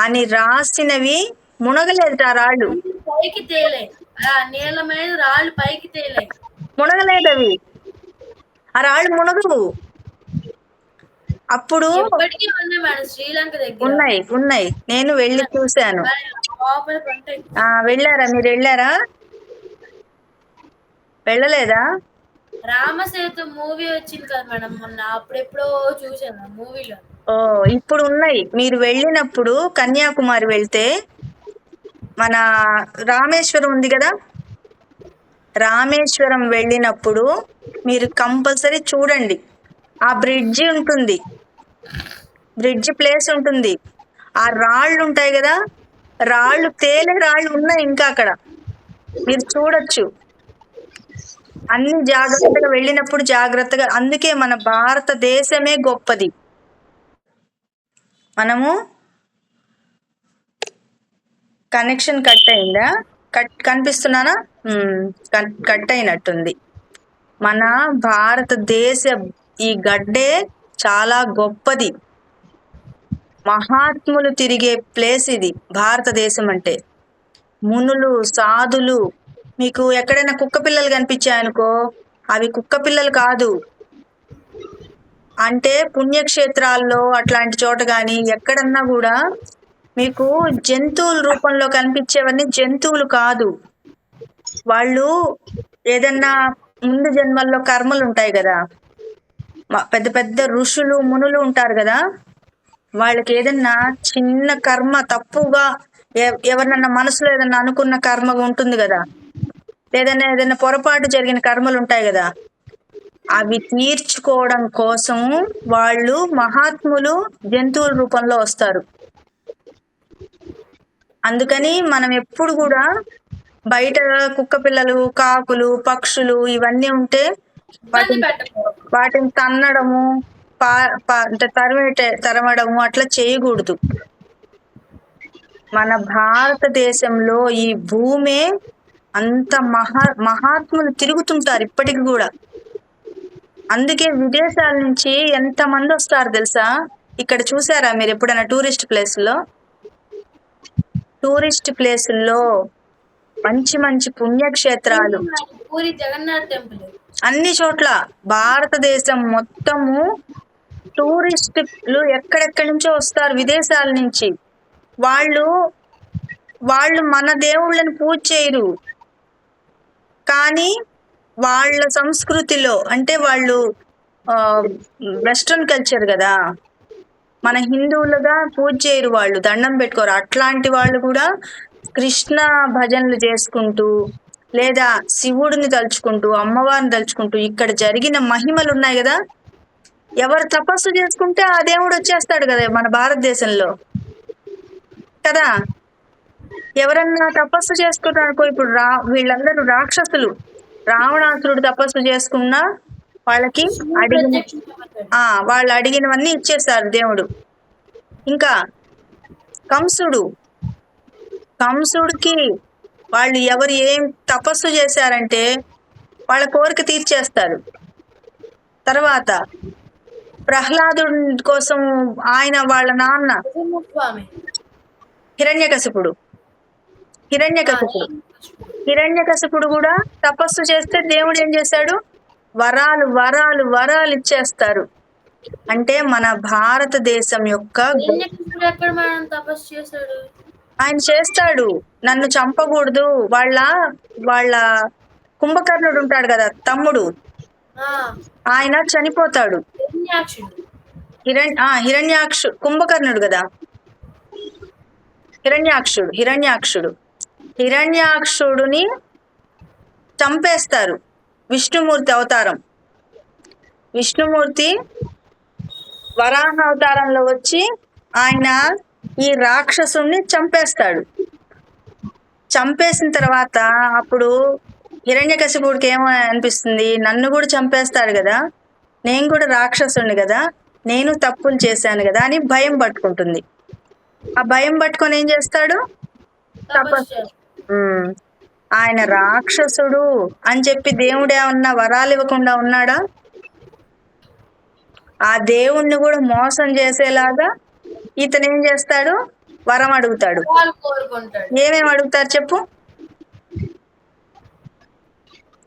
అని రాసినవి మునగలేదు. ఆ రాళ్ళు పైకి తేలే, నీళ్ళ మీద రాళ్ళు పైకి తేలే, మునగలేదు అవి. ఆ రాళ్ళు మునగవు. అప్పుడు శ్రీలంక దగ్గర ఉన్నాయి, నేను వెళ్ళి చూశాను. వెళ్ళారా మీరు? వెళ్ళారా? వెళ్ళలేదా? రామసేతు మూవీ వచ్చింది కదా మేడం మొన్న, అప్పుడెప్పుడో చూసాను మూవీలో. ఇప్పుడు ఉన్నాయి. మీరు వెళ్ళినప్పుడు కన్యాకుమారి వెళ్తే మన రామేశ్వరం ఉంది కదా, రామేశ్వరం వెళ్ళినప్పుడు మీరు కంపల్సరీ చూడండి. ఆ బ్రిడ్జి ఉంటుంది, బ్రిడ్జి ప్లేస్ ఉంటుంది, ఆ రాళ్ళు ఉంటాయి కదా, రాళ్ళు తేలే రాళ్ళు ఉన్నాయి ఇంకా అక్కడ, మీరు చూడొచ్చు. అన్ని జాగ్రత్తగా వెళ్ళినప్పుడు జాగ్రత్తగా. అందుకే మన భారతదేశమే గొప్పది. మనము కనెక్షన్ కట్ అయిందా? కనిపిస్తున్నానా? కట్ అయినట్టుంది. మన భారతదేశ ఈ గడ్డే చాలా గొప్పది, మహాత్ములు తిరిగే ప్లేస్ ఇది భారతదేశం అంటే. మునులు, సాధులు. మీకు ఎక్కడైనా కుక్క పిల్లలు కనిపించాయనుకో, అవి కుక్క పిల్లలు కాదు. అంటే పుణ్యక్షేత్రాల్లో అట్లాంటి చోట కానీ ఎక్కడన్నా కూడా మీకు జంతువుల రూపంలో కనిపించేవన్నీ జంతువులు కాదు. వాళ్ళు ఏదన్నా ముందు జన్మల్లో కర్మలు ఉంటాయి కదా, పెద్ద పెద్ద ఋషులు మునులు ఉంటారు కదా, వాళ్ళకి ఏదన్నా చిన్న కర్మ తప్పుగా ఎవరినన్నా మనసులో ఏదన్నా అనుకున్న కర్మ ఉంటుంది కదా, ఏదైనా పొరపాటు జరిగిన కర్మలు ఉంటాయి కదా, అవి తీర్చుకోవడం కోసం వాళ్ళు మహాత్ములు జంతువుల రూపంలో వస్తారు. అందుకని మనం ఎప్పుడు కూడా బయట కుక్క పిల్లలు, కాకులు, పక్షులు ఇవన్నీ ఉంటే వాటిని తన్నడము, తరమడము అట్లా చేయకూడదు. మన భారతదేశంలో ఈ భూమే అంత మహాత్ములు తిరుగుతుంటారు ఇప్పటికి కూడా. అందుకే విదేశాల నుంచి ఎంతమంది వస్తారు తెలుసా? ఇక్కడ చూసారా మీరు ఎప్పుడైనా టూరిస్ట్ ప్లేసుల్లో మంచి మంచి పుణ్యక్షేత్రాలు పూరి జగన్నాథ్ టెంపుల్, అన్ని చోట్ల భారతదేశం మొత్తము టూరిస్టులు ఎక్కడెక్కడి నుంచో వస్తారు విదేశాల నుంచి. వాళ్ళు మన దేవుళ్ళని పూజ చేయరు, కానీ వాళ్ళ సంస్కృతిలో, అంటే వాళ్ళు వెస్ట్రన్ కల్చర్ కదా, మన హిందువులుగా పూజ చేయరు, వాళ్ళు దండం పెట్టుకోరు. అట్లాంటి వాళ్ళు కూడా కృష్ణ భజనలు చేసుకుంటూ, లేదా శివుడిని తలుచుకుంటూ, అమ్మవారిని తలుచుకుంటూ, ఇక్కడ జరిగిన మహిమలు ఉన్నాయి కదా, ఎవరు తపస్సు చేసుకుంటే ఆ దేవుడు వచ్చేస్తాడు కదా మన భారతదేశంలో కదా. ఎవరన్నా తపస్సు చేసుకుంటారనుకో, ఇప్పుడు వీళ్ళందరూ రాక్షసులు, రావణాసురుడు తపస్సు చేసుకున్నా వాళ్ళకి శివుడు అడిగిన ప్రత్యక్షమయ్యాడు. వాళ్ళు అడిగినవన్నీ ఇచ్చేస్తారు దేవుడు. ఇంకా కంసుడికి వాళ్ళు ఎవరు ఏం తపస్సు చేశారంటే వాళ్ళ కోరిక తీర్చేస్తారు. తర్వాత ప్రహ్లాదుడి కోసం ఆయన వాళ్ళ నాన్న స్వామి హిరణ్యకశిపుడు కూడా తపస్సు చేస్తే దేవుడు ఏం చేశాడు? వరాలు వరాలు వరాలు ఇచ్చేస్తారు. అంటే మన భారతదేశం యొక్క హిరణ్యకశిపుడు ఎక్కడ మనం తపస్సు చేశాడు? ఆయన చేస్తాడు. నన్ను చంపకూడదు, వాళ్ళ కుంభకర్ణుడు ఉంటాడు కదా తమ్ముడు, ఆయన చనిపోతాడు. కుంభకర్ణుడు కదా, హిరణ్యాక్షుడుని చంపేస్తారు. విష్ణుమూర్తి అవతారం, విష్ణుమూర్తి వరాహ అవతారంలో వచ్చి ఆయన ఈ రాక్షసుని చంపేస్తాడు. చంపేసిన తర్వాత అప్పుడు హిరణ్యకశిపుడికి ఏమో అనిపిస్తుంది, నన్ను కూడా చంపేస్తాడు కదా, నేను కూడా రాక్షసుని కదా, నేను తప్పులు చేశాను కదా అని భయం పట్టుకుంటుంది. ఆ భయం పట్టుకొని ఏం చేస్తాడు? ఆయన రాక్షసుడు అని చెప్పి దేవుడు ఏమన్నా వరాలు ఇవ్వకుండా ఉన్నాడా? ఆ దేవుణ్ణి కూడా మోసం చేసేలాగా ఇతను ఏం చేస్తాడు? వరం అడుగుతాడు. ఏమేమి అడుగుతారు చెప్పు?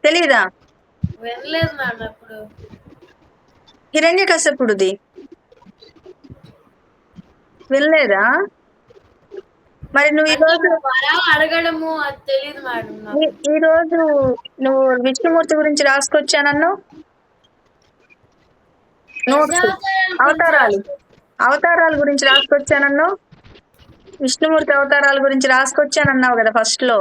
తెలీదా? హిరణ్యకశిపుడిది వినలేదా? మరి నువ్వు ఈరోజు నువ్వు విష్ణుమూర్తి గురించి రాసుకొచ్చానన్నావు. అవతారాల గురించి రాసుకొచ్చానన్నావు. విష్ణుమూర్తి అవతారాల గురించి రాసుకొచ్చానన్నావు కదా ఫస్ట్ లో.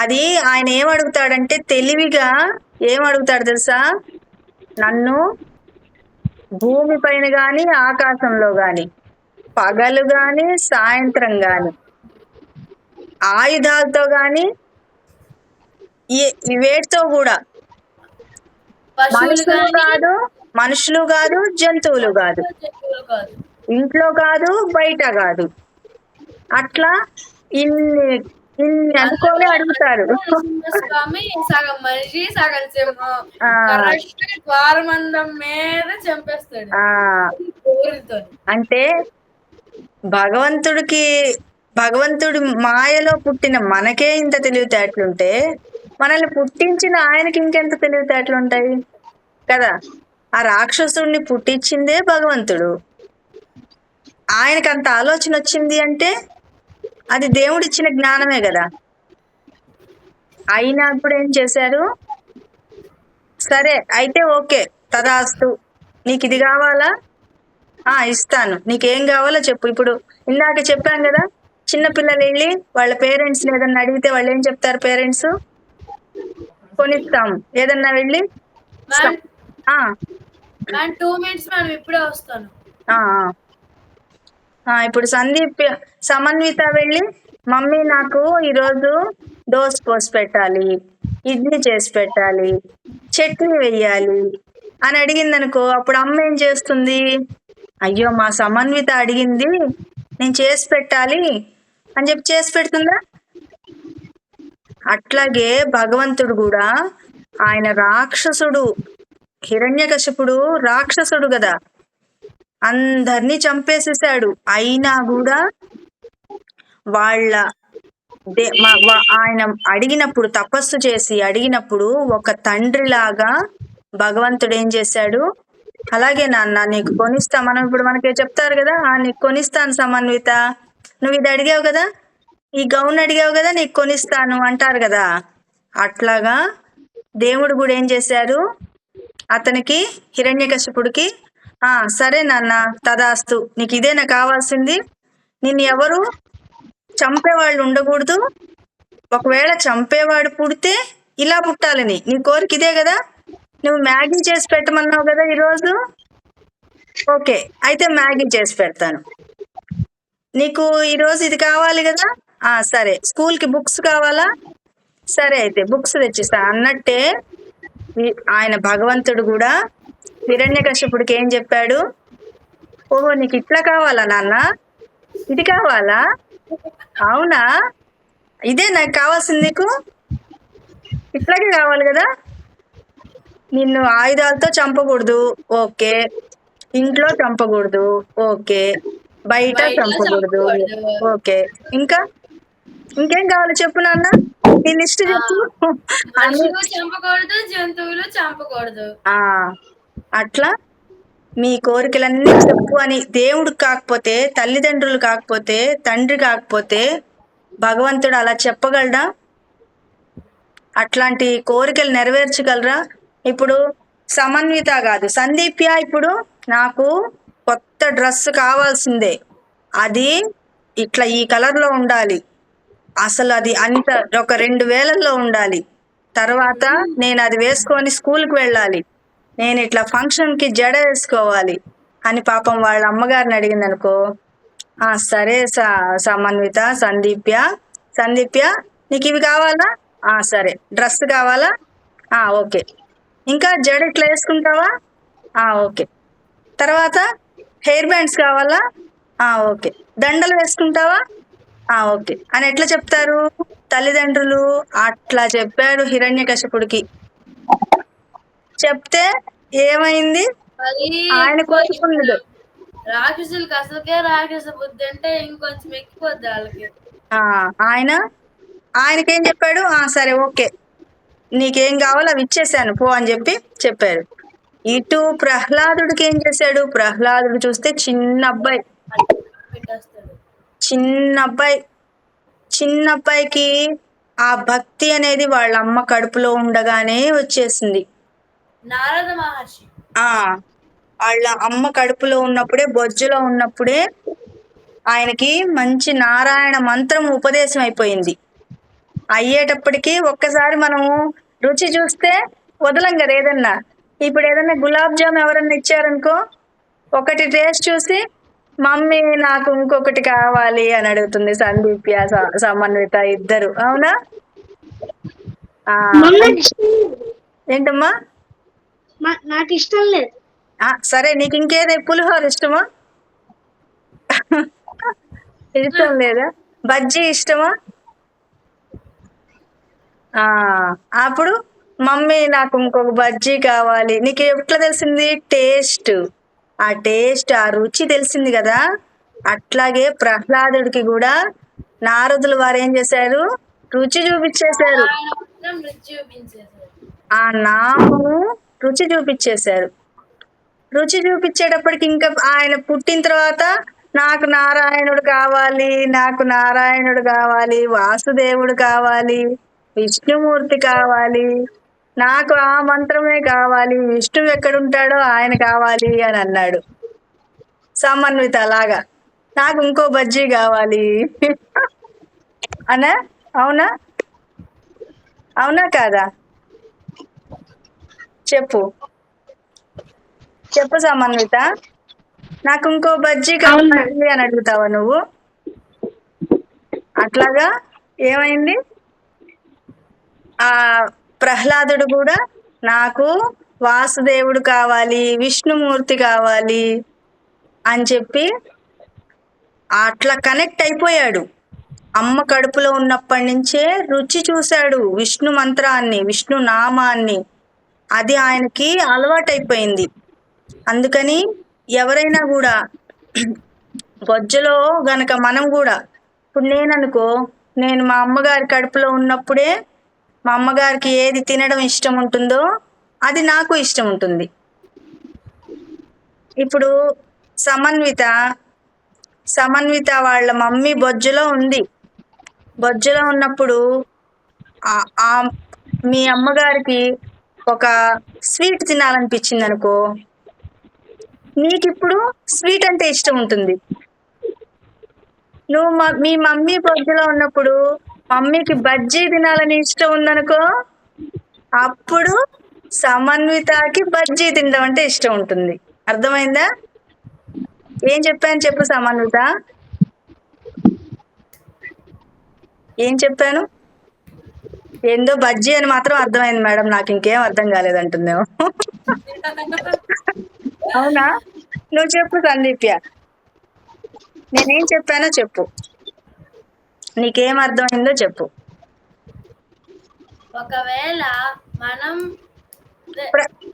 అది ఆయన ఏమడుగుతాడంటే తెలివిగా ఏమడుగుతాడు తెలుసా? నన్ను భూమి పైన గాని ఆకాశంలో గాని పగలు గాని సాయంత్రం గాని ఆయుధాలతో గాని వేటితో కూడా మనుషులు కాదు జంతువులు కాదు, ఇంట్లో కాదు బయట కాదు, అట్లా ఇన్ని అనుకోని అడుగుతారు. సగం మనిషి సగం చంపేస్తాడు. అంటే భగవంతుడి మాయలో పుట్టిన మనకే ఇంత తెలివితేటలుంటే మనల్ని పుట్టించిన ఆయనకి ఇంకెంత తెలివితేటలుంటాయి కదా. ఆ రాక్షసుడిని పుట్టించిందే భగవంతుడు. ఆయనకి అంత ఆలోచన వచ్చింది అంటే అది దేవుడిచ్చిన జ్ఞానమే కదా. అయినా ఇప్పుడు ఏం చేశారు? సరే అయితే ఓకే తదాస్తు, నీకు ఇది కావాలా? ఇస్తాను, నీకేం కావాలో చెప్పు. ఇప్పుడు ఇందాక చెప్పాం కదా, చిన్నపిల్లలు వెళ్ళి వాళ్ళ పేరెంట్స్ ఏదన్నా అడిగితే వాళ్ళు ఏం చెప్తారు? పేరెంట్స్ కొనిస్తాము. ఏదన్నా వెళ్ళి ఇప్పుడు సమన్విత వెళ్ళి మమ్మీ నాకు ఈరోజు దోశ పోసి పెట్టాలి, ఇడ్లీ చేసి పెట్టాలి, చట్నీ వెయ్యాలి అని అడిగింది అనుకో, అప్పుడు అమ్మ ఏం చేస్తుంది? అయ్యో మా సమన్విత అడిగింది నేను చేసి పెట్టాలి అని చెప్పి చేసి పెడుతుందా? అట్లాగే భగవంతుడు కూడా, ఆయన రాక్షసుడు, హిరణ్యకశిపుడు రాక్షసుడు కదా, అందరినీ చంపేసేసాడు. అయినా కూడా ఆయన అడిగినప్పుడు, తపస్సు చేసి అడిగినప్పుడు ఒక తండ్రిలాగా భగవంతుడు ఏం చేశాడు? అలాగే నాన్న నీకు కొనిస్తా. మనకే చెప్తారు కదా, నీకు కొనిస్తాను సమన్విత, నువ్వు ఇది అడిగావు కదా, ఈ గౌన్ అడిగావు కదా, నీకు కొనిస్తాను అంటారు కదా. అట్లాగా దేవుడు కూడా ఏం చేశారు? అతనికి హిరణ్యకశిపుడికి సరే నాన్న తదాస్తు, నీకు ఇదేనా కావాల్సింది, నిన్ను ఎవరు చంపేవాళ్ళు ఉండకూడదు, ఒకవేళ చంపేవాడు పుడితే ఇలా పుట్టాలని నీ కోరిక ఇదే కదా, నువ్వు మ్యాగీ చేసి పెట్టమన్నావు కదా ఈరోజు, ఓకే అయితే మ్యాగీ చేసి పెడతాను. నీకు ఈరోజు ఇది కావాలి కదా, సరే. స్కూల్కి బుక్స్ కావాలా, సరే అయితే బుక్స్ తెచ్చిస్తా అన్నట్టే ఆయన భగవంతుడు కూడా హిరణ్యకశిపుడికి ఏం చెప్పాడు? ఓహో, నీకు ఇట్లా కావాలా నాన్న? ఇది కావాలా? అవునా, ఇదే నాకు కావాల్సింది, నీకు ఇట్లాగే కావాలి కదా. నిన్ను ఆయుధాలతో చంపకూడదు, ఓకే. ఇంట్లో చంపకూడదు, ఓకే. బయట చంపకూడదు, ఓకే. ఇంకా ఇంకేం కావాలి చెప్పు నాన్న, నీ లిస్ట్ చెప్పు. చంపకూడదు, జంతువులు చంపకూడదు. అట్లా మీ కోరికలన్నీ చెప్పు అని దేవుడు కాకపోతే, తల్లిదండ్రులు కాకపోతే, తండ్రి కాకపోతే భగవంతుడు అలా చెప్పగలడా? అట్లాంటి కోరికలు నెరవేర్చగలరా? ఇప్పుడు సమన్విత కాదు, సందీప్య ఇప్పుడు నాకు కొత్త డ్రెస్ కావాల్సిందే, అది ఇట్లా ఈ కలర్లో ఉండాలి, అసలు అది అంత ఒక 2000లో ఉండాలి, తర్వాత నేను అది వేసుకొని స్కూల్కి వెళ్ళాలి, నేను ఇట్లా ఫంక్షన్కి జడ వేసుకోవాలి అని పాపం వాళ్ళ అమ్మగారిని అడిగింది అనుకో, సరే సమన్విత, సందీప్య నీకు ఇవి కావాలా? సరే. డ్రెస్ కావాలా? ఓకే. ఇంకా జడ ఇట్లా వేసుకుంటావా? ఓకే. తర్వాత హెయిర్ బ్యాండ్స్ కావాలా? ఓకే. దండలు వేసుకుంటావా? ఓకే అని ఎట్లా చెప్తారు తల్లిదండ్రులు? అట్లా చెప్పాడు హిరణ్యకశిపుడికి. చెప్తే ఏమైంది? ఆయన కోరుకున్నాడు. రాక్షసులకి అసలుకే రాక్షస బుద్ధి అంటే ఇంకొంచెం ఎక్కిపోద్ది వాళ్ళకి. ఆయనకేం చెప్పాడు? సరే ఓకే, నీకేం కావాలో అవి ఇచ్చేసాను పో అని చెప్పాడు. ఇటు ప్రహ్లాదుడికి ఏం చేశాడు? ప్రహ్లాదుడు చూస్తే చిన్న అబ్బాయికి ఆ భక్తి అనేది వాళ్ళ అమ్మ కడుపులో ఉండగానే వచ్చేసింది. నారద మహర్షి వాళ్ళ అమ్మ కడుపులో ఉన్నప్పుడే, బొజ్జులో ఉన్నప్పుడే ఆయనకి మంచి నారాయణ మంత్రం ఉపదేశం అయిపోయింది. అయ్యేటప్పటికి ఒక్కసారి మనము రుచి చూస్తే వదలం కదా ఏదన్నా. ఇప్పుడు ఏదన్నా గులాబ్ జామ్ ఎవరన్నా ఇచ్చారనుకో, ఒకటి టేస్ట్ చూసి మమ్మీ నాకు ఇంకొకటి కావాలి అని అడుగుతుంది సందీప్య, సమన్విత ఇద్దరు. అవునా? ఏంటమ్మా? నాకు ఇష్టం లేదు. సరే, నీకు ఇంకేదో పులిహోర ఇష్టమా? ఇష్టం లేదా? బజ్జీ ఇష్టమా? అప్పుడు మమ్మీ నాకు ఇంకొక బజ్జీ కావాలి. నీకు ఎట్లా తెలిసింది? టేస్ట్, ఆ రుచి తెలిసింది కదా. అట్లాగే ప్రహ్లాదుడికి కూడా నారదులు వారు ఏం చేశారు? రుచి చూపించేశారు. ఆ నామము రుచి చూపించేశారు. రుచి చూపించేటప్పటికి ఇంకా ఆయన పుట్టిన తర్వాత నాకు నారాయణుడు కావాలి, వాసుదేవుడు కావాలి, విష్ణుమూర్తి కావాలి, నాకు ఆ మంత్రమే కావాలి, విష్ణువు ఎక్కడుంటాడో ఆయన కావాలి అని అన్నాడు. సమన్విత లాగా నాకు ఇంకో బజ్జీ కావాలి అనా? అవునా కాదా? చెప్పు సమన్విత, నాకు ఇంకో బజ్జీ కావాలి అని అడుగుతావా నువ్వు? అట్లాగా ఏమైంది? ప్రహ్లాదుడు కూడా నాకు వాసుదేవుడు కావాలి, విష్ణుమూర్తి కావాలి అని చెప్పి అట్లా కనెక్ట్ అయిపోయాడు. అమ్మ కడుపులో ఉన్నప్పటి నుంచే రుచి చూశాడు విష్ణు మంత్రాన్ని, విష్ణు నామాన్ని. అది ఆయనకి అలవాటైపోయింది. అందుకని ఎవరైనా కూడా బొజ్జలో గనక మనం కూడా, ఇప్పుడు నేను మా అమ్మగారి కడుపులో ఉన్నప్పుడే మా అమ్మగారికి ఏది తినడం ఇష్టం ఉంటుందో అది నాకు ఇష్టం ఉంటుంది. ఇప్పుడు సమన్విత వాళ్ళ మమ్మీ బొజ్జలో ఉంది. బొజ్జలో ఉన్నప్పుడు మీ అమ్మగారికి ఒక స్వీట్ తినాలనిపించింది అనుకో, నీకు ఇప్పుడు స్వీట్ అంటే ఇష్టం ఉంటుంది. మీ మమ్మీ బొజ్జలో ఉన్నప్పుడు మమ్మీకి బజ్జీ తినాలని ఇష్టం ఉందనుకో, అప్పుడు సమన్వితకి బజ్జీ తినడం అంటే ఇష్టం ఉంటుంది. అర్థమైందా? ఏం చెప్పాను చెప్పు సమన్విత, ఏం చెప్పాను? ఏందో బజ్జీ అని మాత్రం అర్థమైంది మేడం, నాకు ఇంకేం అర్థం కాలేదంటుందేమో. అవునా? నువ్వు చెప్పు సందీప్య, నేనేం చెప్పానో చెప్పు, నీకేం అర్థమైందో చెప్పు. ఒకవేళ మనం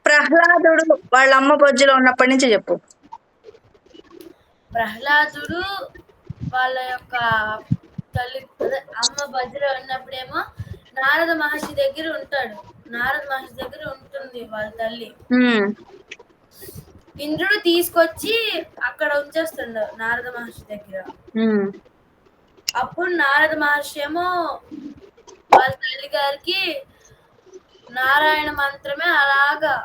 ప్రహ్లాదుడు వాళ్ళ అమ్మ బొజ్జులో ఉన్నప్పటి నుంచి చెప్పు. ప్రహ్లాదుడు వాళ్ళ యొక్క తల్లి అమ్మ బజ్జలో ఉన్నప్పుడేమో నారద మహర్షి దగ్గర ఉంటాడు. నారద మహర్షి దగ్గర ఉంటుంది వాళ్ళ తల్లి. ఇంద్రుడు తీసుకొచ్చి అక్కడ ఉంచేస్తుండ నారద మహర్షి దగ్గర. అప్పుడు నారద మహర్షి ఏమో వాళ్ళ తల్లి గారికి నారాయణ మంత్రమే అలాగా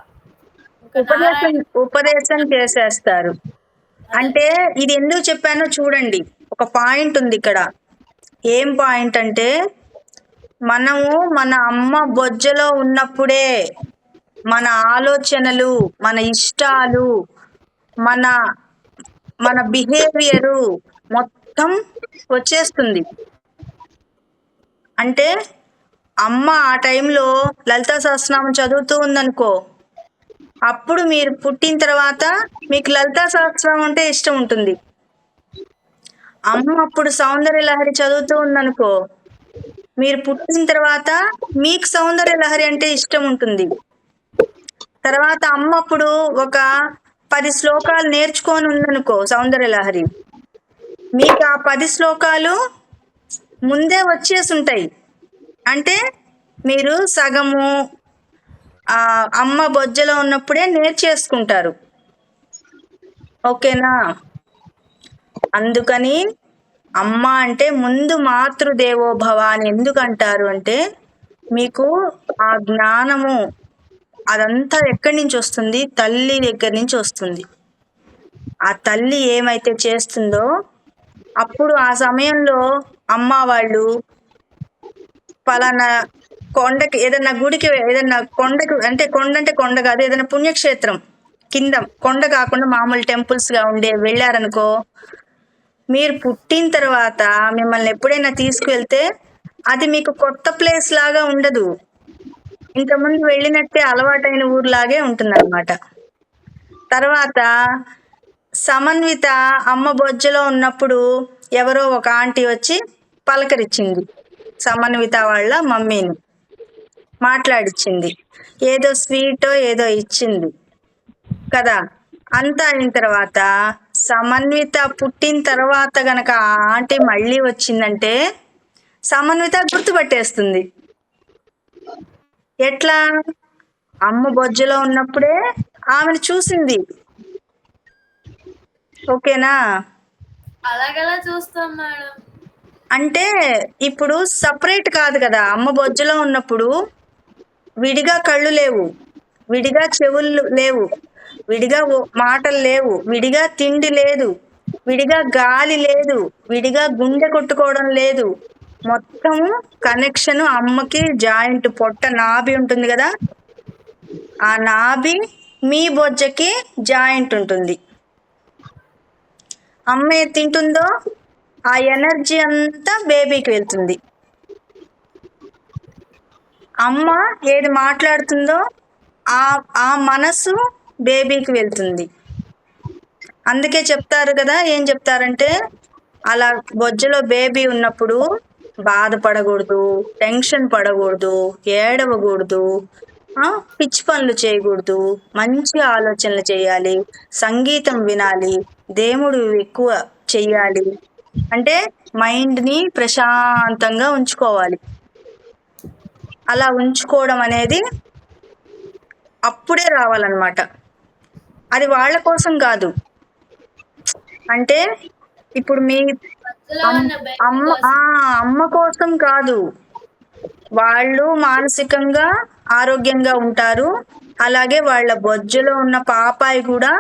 ఉపదేశం చేసేస్తారు. అంటే ఇది ఎందుకు చెప్పానో చూడండి, ఒక పాయింట్ ఉంది ఇక్కడ. ఏం పాయింట్ అంటే, మనము మన అమ్మ బొజ్జలో ఉన్నప్పుడే మన ఆలోచనలు, మన ఇష్టాలు, మన మన బిహేవియరు మొత్తం వచ్చేస్తుంది. అంటే అమ్మ ఆ టైంలో లలితా సహస్రనామం చదువుతూ ఉందనుకో, అప్పుడు మీరు పుట్టిన తర్వాత మీకు లలితా సహస్రనామం అంటే ఇష్టం ఉంటుంది. అమ్మ అప్పుడు సౌందర్య లహరి చదువుతూ ఉందనుకో, మీరు పుట్టిన తర్వాత మీకు సౌందర్య లహరి అంటే ఇష్టం ఉంటుంది. తర్వాత అమ్మ అప్పుడు ఒక 10 శ్లోకాలు నేర్చుకొని ఉందనుకో సౌందర్య లహరి, మీకు ఆ 10 శ్లోకాలు ముందే వచ్చేసి ఉంటాయి. అంటే మీరు సగము అమ్మ బొజ్జలో ఉన్నప్పుడే నేర్చేసుకుంటారు. ఓకేనా? అందుకని అమ్మ అంటే ముందు మాతృదేవోభవ అని ఎందుకు అంటారు అంటే, మీకు ఆ జ్ఞానము అదంతా ఎక్కడి నుంచి వస్తుంది? తల్లి దగ్గర నుంచి వస్తుంది. ఆ తల్లి ఏమైతే చేస్తుందో అప్పుడు ఆ సమయంలో అమ్మ వాళ్ళు పలానా కొండకి, ఏదన్నా గుడికి, ఏదన్నా కొండకు, అంటే కొండ కాదు, ఏదైనా పుణ్యక్షేత్రం కింద, కొండ కాకుండా మామూలు టెంపుల్స్ గా ఉండే వెళ్ళారనుకో, మీరు పుట్టిన తర్వాత మిమ్మల్ని ఎప్పుడైనా తీసుకువెళ్తే అది మీకు కొత్త ప్లేస్ లాగా ఉండదు, ఇంతకుముందు వెళ్ళినట్టే అలవాటైన ఊర్లాగే ఉంటుందన్నమాట. తర్వాత సమన్విత అమ్మ బొజ్జలో ఉన్నప్పుడు ఎవరో ఒక ఆంటీ వచ్చి పలకరించింది సమన్విత వాళ్ళ మమ్మీని, మాట్లాడిచ్చింది, ఏదో స్వీటో ఏదో ఇచ్చింది కదా. అంతా అయిన తర్వాత సమన్విత పుట్టిన తర్వాత గనక ఆ ఆంటీ మళ్ళీ వచ్చిందంటే సమన్విత గుర్తుపట్టేస్తుంది. ఎట్లా? అమ్మ బొజ్జలో ఉన్నప్పుడే ఆమెను చూసింది. ఓకేనా? అలాగలా చూస్తాం మేడం. అంటే ఇప్పుడు సపరేట్ కాదు కదా. అమ్మ బొజ్జలో ఉన్నప్పుడు విడిగా కళ్ళు లేవు, విడిగా చెవులు లేవు, విడిగా మాటలు లేవు, విడిగా తిండి లేదు, విడిగా గాలి లేదు, విడిగా గుండె కొట్టుకోవడం లేదు. మొత్తం కనెక్షన్ అమ్మకి జాయింట్ పొట్ట నాభి ఉంటుంది కదా, ఆ నాభి మీ బొజ్జకి జాయింట్ ఉంటుంది. అమ్మ ఏది తింటుందో ఆ ఎనర్జీ అంతా బేబీకి వెళ్తుంది. అమ్మ ఏది మాట్లాడుతుందో ఆ మనసు బేబీకి వెళ్తుంది. అందుకే చెప్తారు కదా, ఏం చెప్తారంటే, అలా బొజ్జలో బేబీ ఉన్నప్పుడు బాధపడకూడదు, టెన్షన్ పడకూడదు, ఏడవకూడదు, పిచ్చి పనులు చేయకూడదు, మంచి ఆలోచనలు చేయాలి, సంగీతం వినాలి, దేవుడు ఎక్కువ చెయ్యాలి, అంటే మైండ్ని ప్రశాంతంగా ఉంచుకోవాలి. అలా ఉంచుకోవడం అనేది అప్పుడే రావాలన్నమాట. అది వాళ్ళ కోసం కాదు. అంటే ఇప్పుడు మీ అమ్మ కోసం కాదు, వాళ్ళు మానసికంగా ఆరోగ్యంగా ఉంటారు. అలాగే వాళ్ళ బొజ్జలో ఉన్న పాపాయి కూడా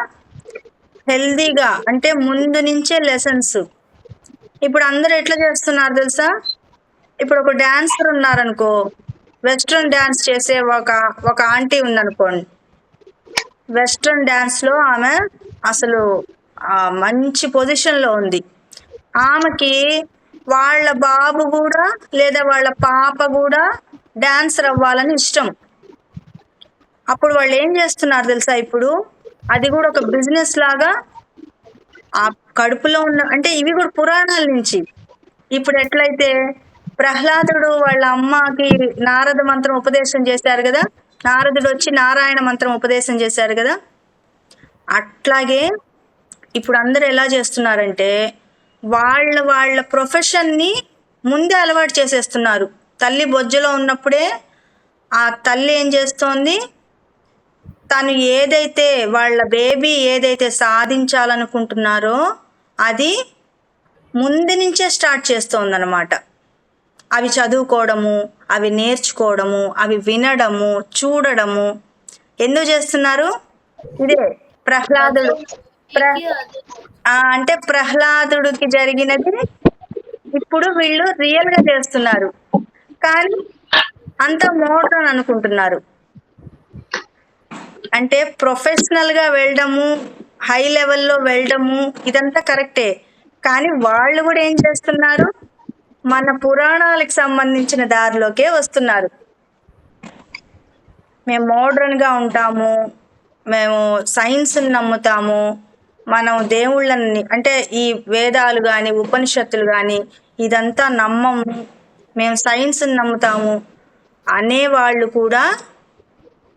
హెల్దీగా, అంటే ముందు నుంచే లెసన్స్. ఇప్పుడు అందరూ ఎట్లా చేస్తున్నారు తెలుసా? ఇప్పుడు ఒక డాన్సర్ ఉన్నారనుకో, వెస్ట్రన్ డాన్స్ చేసే ఒక ఆంటీ ఉందనుకోండి, వెస్ట్రన్ డాన్స్లో ఆమె అసలు మంచి పొజిషన్లో ఉంది. ఆమెకి వాళ్ళ బాబు కూడా లేదా వాళ్ళ పాప కూడా డాన్సర్ అవ్వాలని ఇష్టం. అప్పుడు వాళ్ళు ఏం చేస్తున్నారు తెలుసా? ఇప్పుడు అది కూడా ఒక బిజినెస్ లాగా ఆ కడుపులో ఉన్న, అంటే ఇవి కూడా పురాణాల నుంచి. ఇప్పుడు ఎట్లయితే ప్రహ్లాదుడు వాళ్ళ అమ్మకి నారద మంత్రం ఉపదేశం చేశారు కదా, నారదుడు వచ్చి నారాయణ మంత్రం ఉపదేశం చేశారు కదా, అట్లాగే ఇప్పుడు అందరూ ఎలా చేస్తున్నారంటే వాళ్ళ వాళ్ళ ప్రొఫెషన్ని ముందే అలవాటు చేసేస్తున్నారు. తల్లి బొజ్జలో ఉన్నప్పుడే ఆ తల్లి ఏం చేస్తోంది, తను ఏదైతే వాళ్ళ బేబీ ఏదైతే సాధించాలనుకుంటున్నారో అది ముందు నుంచే స్టార్ట్ చేస్తోందన్నమాట. అవి చదువుకోవడము, అవి నేర్చుకోవడము, అవి వినడము, చూడడము. ఎందుకు చేస్తున్నారు? ఇదే ప్రహ్లాదుడు అంటే ప్రహ్లాదుడికి జరిగినది ఇప్పుడు వీళ్ళు రియల్గా చేస్తున్నారు, కానీ అంత మోడర్న్ అనుకుంటున్నారు. అంటే ప్రొఫెషనల్గా వెళ్ళడము, హై లెవెల్లో వెళ్ళడము ఇదంతా కరెక్టే, కానీ వాళ్ళు కూడా ఏం చేస్తున్నారు, మన పురాణాలకు సంబంధించిన దారిలోకే వస్తున్నారు. మేము మోడ్రన్గా ఉంటాము, మేము సైన్స్ని నమ్ముతాము, మనం దేవుళ్ళని అంటే ఈ వేదాలు కానీ ఉపనిషత్తులు కానీ ఇదంతా నమ్మము, మేము సైన్స్ని నమ్ముతాము అనేవాళ్ళు కూడా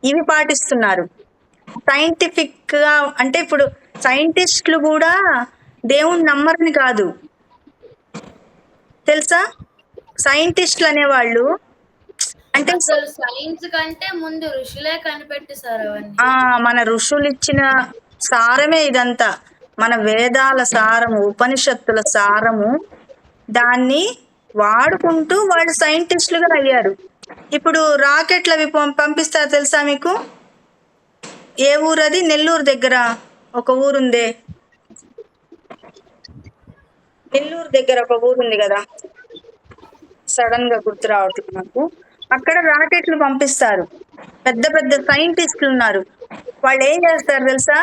ఇవి పాటిస్తున్నారు. సైంటిఫిక్గా అంటే ఇప్పుడు సైంటిస్టులు కూడా దేవుణ్ణి నమ్మరని కాదు తెలుసా? సైంటిస్టులు అనేవాళ్ళు అంటే అసలు సైన్స్ కంటే ముందు ఋషులే కనిపెట్టేశారు అవన్నీ. మన ఋషులు ఇచ్చిన సారమే ఇదంతా, మన వేదాల సారము, ఉపనిషత్తుల సారము. దాన్ని వాడుకుంటూ వాళ్ళు సైంటిస్టులుగా అయ్యారు. ఇప్పుడు రాకెట్లు అవి పంపిస్తారు తెలుసా మీకు? ఏ ఊరు అది? నెల్లూరు దగ్గర ఒక ఊరుందే, నెల్లూరు దగ్గర ఒక ఊరుంది కదా, సడన్ గా గుర్తు రావట్లేదు నాకు. అక్కడ రాకెట్లు పంపిస్తారు, పెద్ద పెద్ద సైంటిస్టులు ఉన్నారు. వాళ్ళు ఏం చేస్తారు తెలుసా?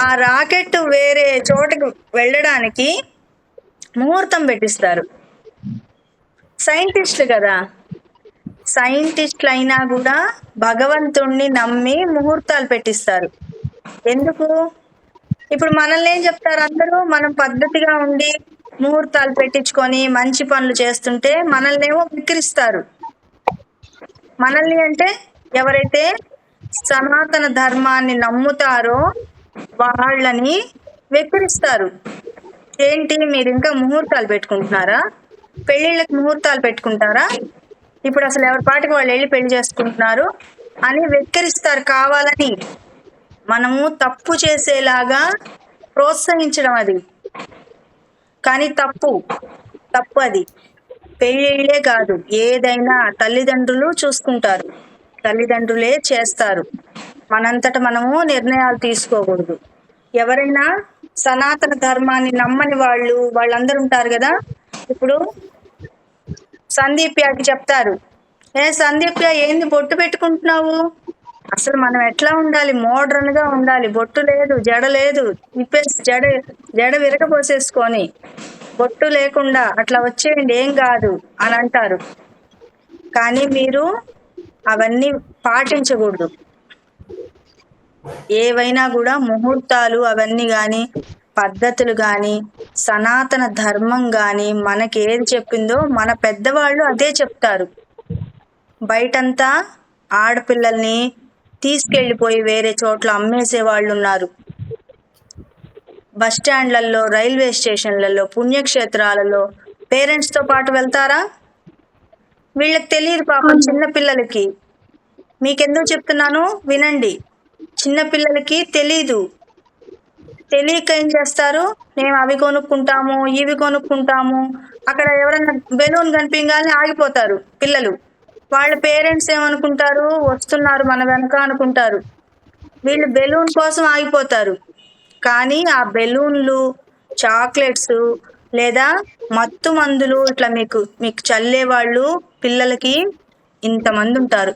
ఆ రాకెట్ వేరే చోటకి వెళ్ళడానికి ముహూర్తం పెట్టిస్తారు. సైంటిస్టులు కదా, సైంటిస్టులు అయినా కూడా భగవంతుణ్ణి నమ్మి ముహూర్తాలు పెట్టిస్తారు. ఎందుకు? ఇప్పుడు మనల్ని ఏం చెప్తారు అందరూ, మనం పద్ధతిగా ఉండి ముహూర్తాలు పెట్టించుకొని మంచి పనులు చేస్తుంటే మనల్ని ఏమో విక్రిస్తారు. మనల్ని అంటే ఎవరైతే సనాతన ధర్మాన్ని నమ్ముతారో వాళ్ళని వెక్కిరిస్తారు. ఏంటి మీరు ఇంకా ముహూర్తాలు పెట్టుకుంటున్నారా? పెళ్ళిళ్ళకి ముహూర్తాలు పెట్టుకుంటారా? ఇప్పుడు అసలు ఎవరి పాటికి వాళ్ళు వెళ్ళి పెళ్లి చేసుకుంటున్నారు అని వెక్కిరిస్తారు కావాలని. మనము తప్పు చేసేలాగా ప్రోత్సహించడం అది, కానీ తప్పు అది. పెళ్ళిళ్ళే కాదు, ఏదైనా తల్లిదండ్రులు చూసుకుంటారు, తల్లిదండ్రులే చేస్తారు. మనంతట మనము నిర్ణయాలు తీసుకోకూడదు. ఎవరైనా సనాతన ధర్మాన్ని నమ్మని వాళ్ళందరూ ఉంటారు కదా. ఇప్పుడు సందీప్యాకి చెప్తారు, సందీప్య ఏంది బొట్టు పెట్టుకుంటున్నావు? అసలు మనం ఎట్లా ఉండాలి? మోడ్రన్గా ఉండాలి. బొట్టు లేదు, జడ లేదు, ఇప్పేసి జడ విరగపోసేసుకొని బొట్టు లేకుండా అట్లా వచ్చేయండి, ఏం కాదు అని అంటారు. కానీ మీరు అవన్నీ పాటించకూడదు. ఏవైనా కూడా ముహూర్తాలు అవన్నీ కానీ, పద్ధతులు కానీ, సనాతన ధర్మం కానీ మనకి ఏది చెప్పిందో మన పెద్దవాళ్ళు అదే చెప్తారు. బయటంతా ఆడపిల్లల్ని తీసుకెళ్ళిపోయి వేరే చోట్ల అమ్మేసే వాళ్ళు ఉన్నారు. బస్ స్టాండ్లలో, రైల్వే స్టేషన్లలో, పుణ్యక్షేత్రాలలో పేరెంట్స్తో పాటు వెళ్తారా? వీళ్ళకి తెలియదు పాపం, చిన్నపిల్లలకి. మీకెందుకు చెప్తున్నాను వినండి. చిన్నపిల్లలకి తెలియక ఏం చేస్తారు, మేము అవి కొనుక్కుంటాము, ఇవి కొనుక్కుంటాము. అక్కడ ఎవరన్నా బెలూన్ కనిపించగానే ఆగిపోతారు పిల్లలు. వాళ్ళ పేరెంట్స్ ఏమనుకుంటారు, వస్తున్నారు మన వెనక అనుకుంటారు. వీళ్ళు బెలూన్ కోసం ఆగిపోతారు. కానీ ఆ బెలూన్లు, చాక్లెట్స్ లేదా మత్తు మందులు ఇట్లా మీకు చల్లే వాళ్ళు పిల్లలకి ఇంతమంది ఉంటారు.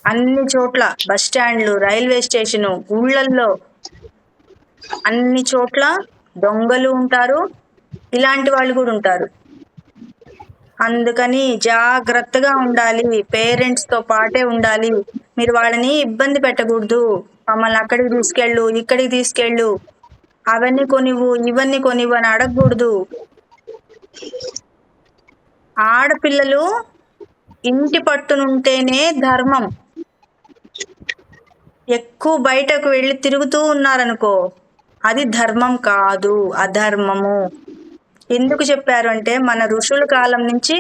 అన్ని చోట్ల, బస్ స్టాండ్లు, రైల్వే స్టేషను, ఊళ్ళల్లో అన్ని చోట్ల దొంగలు ఉంటారు, ఇలాంటి వాళ్ళు కూడా ఉంటారు. అందుకని జాగ్రత్తగా ఉండాలి, పేరెంట్స్తో పాటే ఉండాలి. మీరు వాళ్ళని ఇబ్బంది పెట్టకూడదు. మమ్మల్ని అక్కడికి తీసుకెళ్ళు, ఇక్కడికి తీసుకెళ్ళు, అవన్నీ కొనివ్వు, ఇవన్నీ కొనివ్వు అని అడగకూడదు. ఆడపిల్లలు ఇంటి పట్టునుంటేనే ధర్మం. ఎక్కువ బయటకు వెళ్ళి తిరుగుతూ ఉన్నారనుకో, అది ధర్మం కాదు, అధర్మము. ఎందుకు చెప్పారు అంటే, మన ఋషుల కాలం నుంచి,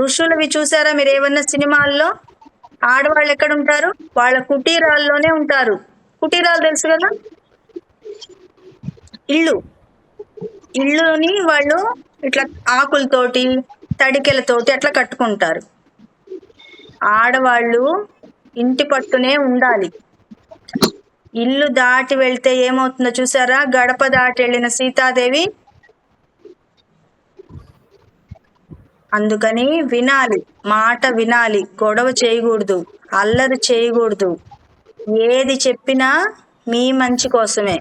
ఋషులవి చూసారా మీరు ఏమన్నా సినిమాల్లో? ఆడవాళ్ళు ఎక్కడ ఉంటారు? వాళ్ళ కుటీరాల్లోనే ఉంటారు. కుటీరాలు తెలుసు కదా, ఇళ్ళుని వాళ్ళు ఇట్లా ఆకులతోటి తడికెలతోటి అట్లా కట్టుకుంటారు. ఆడవాళ్ళు ఇంటి పట్టునే ఉండాలి. ఇల్లు దాటి వెళ్తే ఏమవుతుందో చూసారా? గడప దాటి వెళ్ళిన సీతాదేవి. అందుకని వినాలి, మాట వినాలి, గొడవ చేయకూడదు, అల్లరి చేయకూడదు. ఏది చెప్పినా మీ మంచి కోసమే.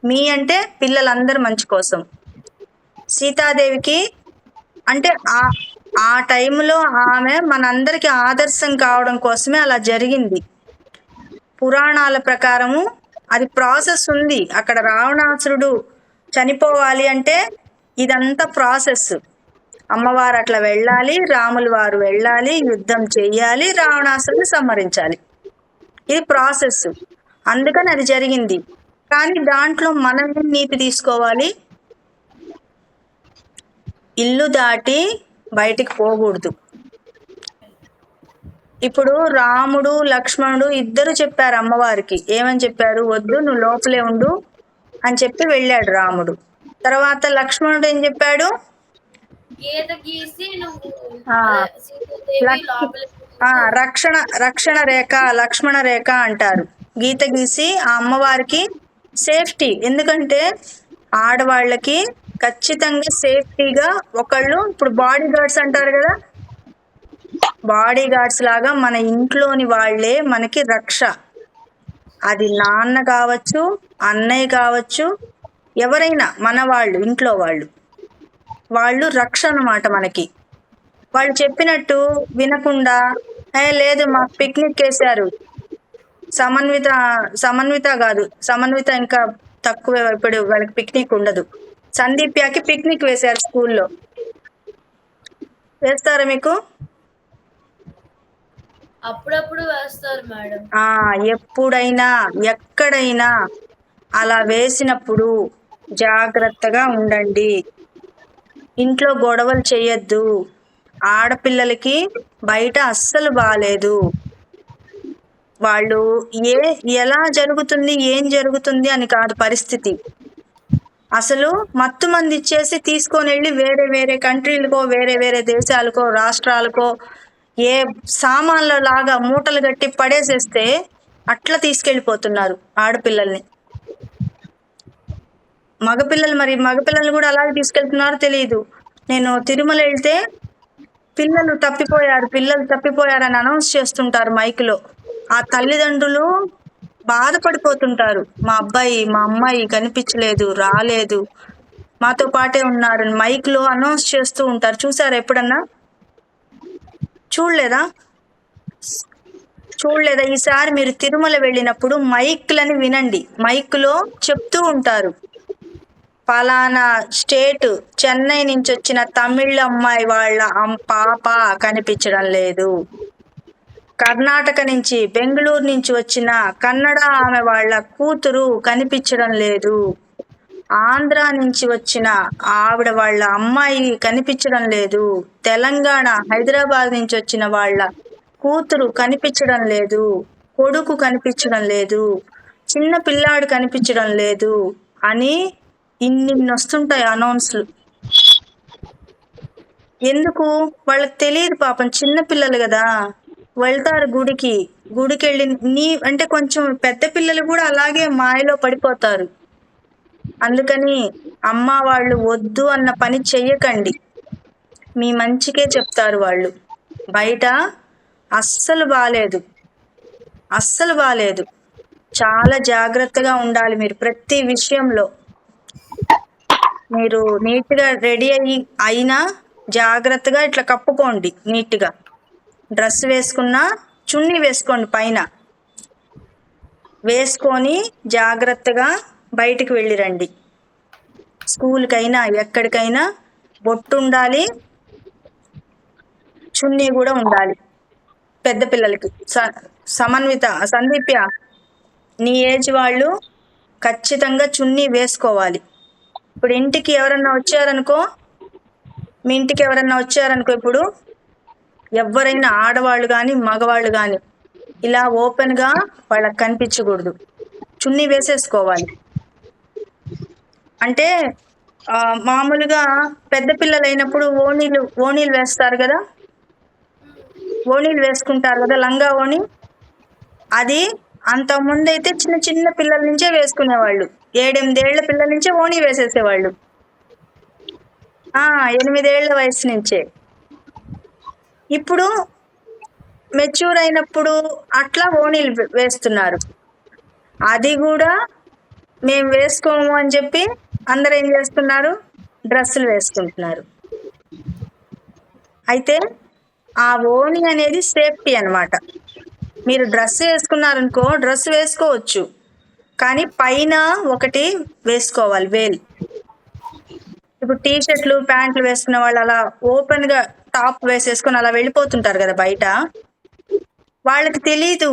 మీ అంటే పిల్లలందరి మంచి కోసం. సీతాదేవికి అంటే ఆ టైంలో ఆమె మనందరికీ ఆదర్శం కావడం కోసమే అలా జరిగింది. పురాణాల ప్రకారము అది ప్రాసెస్ ఉంది. అక్కడ రావణాసురుడు చనిపోవాలి అంటే ఇదంతా ప్రాసెస్. అమ్మవారు అట్లా వెళ్ళాలి, రాముల వారు వెళ్ళాలి, యుద్ధం చెయ్యాలి, రావణాసురుని సంహరించాలి. ఇది ప్రాసెస్. అందుకని అది జరిగింది. కానీ దాంట్లో మనం నీతి తీసుకోవాలి. ఇల్లు దాటి బయటికి పోకూడదు. ఇప్పుడు రాముడు లక్ష్మణుడు ఇద్దరు చెప్పారు అమ్మవారికి. ఏమని చెప్పారు? వద్దు, నువ్వు లోపలే ఉండు అని చెప్పి వెళ్ళాడు రాముడు. తర్వాత లక్ష్మణుడు ఏం చెప్పాడు? గీత గీసి నువ్వు రక్షణ రేఖ, లక్ష్మణ రేఖ అంటారు. గీత గీసి ఆ అమ్మవారికి సేఫ్టీ. ఎందుకంటే ఆడవాళ్ళకి ఖచ్చితంగా సేఫ్టీగా ఒకళ్ళు, ఇప్పుడు బాడీ గార్డ్స్ అంటారు కదా, బాడీ గార్డ్స్ లాగా మన ఇంట్లోని వాళ్ళే మనకి రక్ష. అది నాన్న కావచ్చు, అన్నయ్య కావచ్చు, ఎవరైనా మన వాళ్ళు, ఇంట్లో వాళ్ళు రక్ష అన్నమాట మనకి. వాళ్ళు చెప్పినట్టు వినకుండా, లేదు మాకు పిక్నిక్ వేశారు, సమన్విత కాదు, సమన్విత ఇంకా తక్కువ, ఇప్పుడు వాళ్ళకి పిక్నిక్ ఉండదు. సందీప్యాకి పిక్నిక్ వేశారు స్కూల్లో. వేస్తారా మీకు? అప్పుడప్పుడు వేస్తారు మేడం. ఎప్పుడైనా ఎక్కడైనా అలా వేసినప్పుడు జాగ్రత్తగా ఉండండి. ఇంట్లో గొడవలు చేయొద్దు. ఆడపిల్లలకి బయట అస్సలు బాలేదు. వాళ్ళు ఎలా జరుగుతుంది, ఏం జరుగుతుంది అని కాదు పరిస్థితి. అసలు మత్తు మంది ఇచ్చేసి తీసుకొని వెళ్ళి వేరే వేరే కంట్రీలకో, వేరే వేరే దేశాలకో, రాష్ట్రాలకో ఏ సామాన్ల లాగా మూటలు కట్టి పడేసేస్తే అట్లా తీసుకెళ్ళిపోతున్నారు ఆడపిల్లల్ని. మగపిల్లలు కూడా అలాగే తీసుకెళ్తున్నారో తెలియదు. నేను తిరుమల వెళ్తే పిల్లలు తప్పిపోయారని అనౌన్స్ చేస్తుంటారు మైక్లో. ఆ తల్లిదండ్రులు బాధపడిపోతుంటారు. మా అమ్మాయి కనిపించలేదు, రాలేదు, మాతో పాటే ఉన్నారని మైక్లో అనౌన్స్ చేస్తూ ఉంటారు. చూసారా ఎప్పుడన్నా? చూడలేదా? ఈసారి మీరు తిరుమల వెళ్ళినప్పుడు మైక్లని వినండి. మైక్లో చెప్తూ ఉంటారు, ఫలానా స్టేట్ చెన్నై నుంచి వచ్చిన తమిళ అమ్మాయి వాళ్ళ పాప కనిపించడం లేదు, కర్ణాటక నుంచి, బెంగళూరు నుంచి వచ్చిన కన్నడ ఆమె వాళ్ళ కూతురు కనిపించడం లేదు, ఆంధ్ర నుంచి వచ్చిన ఆవిడ వాళ్ళ అమ్మాయి కనిపించడం లేదు, తెలంగాణ హైదరాబాద్ నుంచి వచ్చిన వాళ్ళ కూతురు కనిపించడం లేదు, కొడుకు కనిపించడం లేదు, చిన్న పిల్లాడు కనిపించడం లేదు అని ఇన్ని వస్తుంటాయి అనౌన్స్లు. ఎందుకు? వాళ్ళకి తెలియదు పాపం, చిన్న పిల్లలు కదా. వెళ్తారు గుడికి వెళ్ళి అంటే కొంచెం పెద్ద పిల్లలు కూడా అలాగే మాయలో పడిపోతారు. అందుకని అమ్మ వాళ్ళు వద్దు అన్న పని చెయ్యకండి. మీ మంచికే చెప్తారు వాళ్ళు. బయట అస్సలు బాలేదు. చాలా జాగ్రత్తగా ఉండాలి మీరు ప్రతి విషయంలో. మీరు నీట్గా రెడీ అయినా జాగ్రత్తగా ఇట్లా కప్పుకోండి నీట్గా. డ్రెస్ వేసుకున్నా చున్నీ వేసుకోండి పైన. వేసుకొని జాగ్రత్తగా బయటికి వెళ్ళిరండి. స్కూల్కైనా ఎక్కడికైనా బొట్టు ఉండాలి, చున్నీ కూడా ఉండాలి పెద్ద పిల్లలకి. సమన్విత, సందీప్య, నీ ఏజ్ వాళ్ళు ఖచ్చితంగా చున్నీ వేసుకోవాలి. ఇప్పుడు ఇంటికి ఎవరన్నా వచ్చారనుకో, మీ ఇంటికి ఎవరన్నా వచ్చారనుకో, ఇప్పుడు ఎవరైనా ఆడవాళ్ళు కానీ మగవాళ్ళు కానీ ఇలా ఓపెన్గా వాళ్ళకి కనిపించకూడదు, చున్నీ వేసేసుకోవాలి. అంటే మామూలుగా పెద్ద పిల్లలు అయినప్పుడు ఓణీలు వేస్తారు కదా, ఓణీలు వేసుకుంటారు కదా, లంగా ఓణి. అది అంతకుముందు అయితే చిన్న చిన్న పిల్లల నుంచే వేసుకునేవాళ్ళు, 7-8 ఏళ్ల పిల్లల నుంచే ఓణీ వేసేసేవాళ్ళు, 8 ఏళ్ల వయసు నుంచే. ఇప్పుడు మెచ్యూర్ అయినప్పుడు అట్లా ఓణీలు వేస్తున్నారు. అది కూడా మేము వేసుకోము అని చెప్పి అందరూ ఏం చేస్తున్నారు, డ్రెస్సులు వేసుకుంటున్నారు. అయితే ఆ ఓణి అనేది సేఫ్టీ అన్నమాట. మీరు డ్రెస్ వేసుకున్నారనుకో, డ్రెస్ వేసుకోవచ్చు, కానీ పైన ఒకటి వేసుకోవాలి, వేల్. ఇప్పుడు టీ షర్ట్లు ప్యాంట్లు వేసుకునే వాళ్ళు అలా ఓపెన్గా టాప్ వేసేసుకొని అలా వెళ్ళిపోతుంటారు కదా బయట, వాళ్ళకి తెలీదు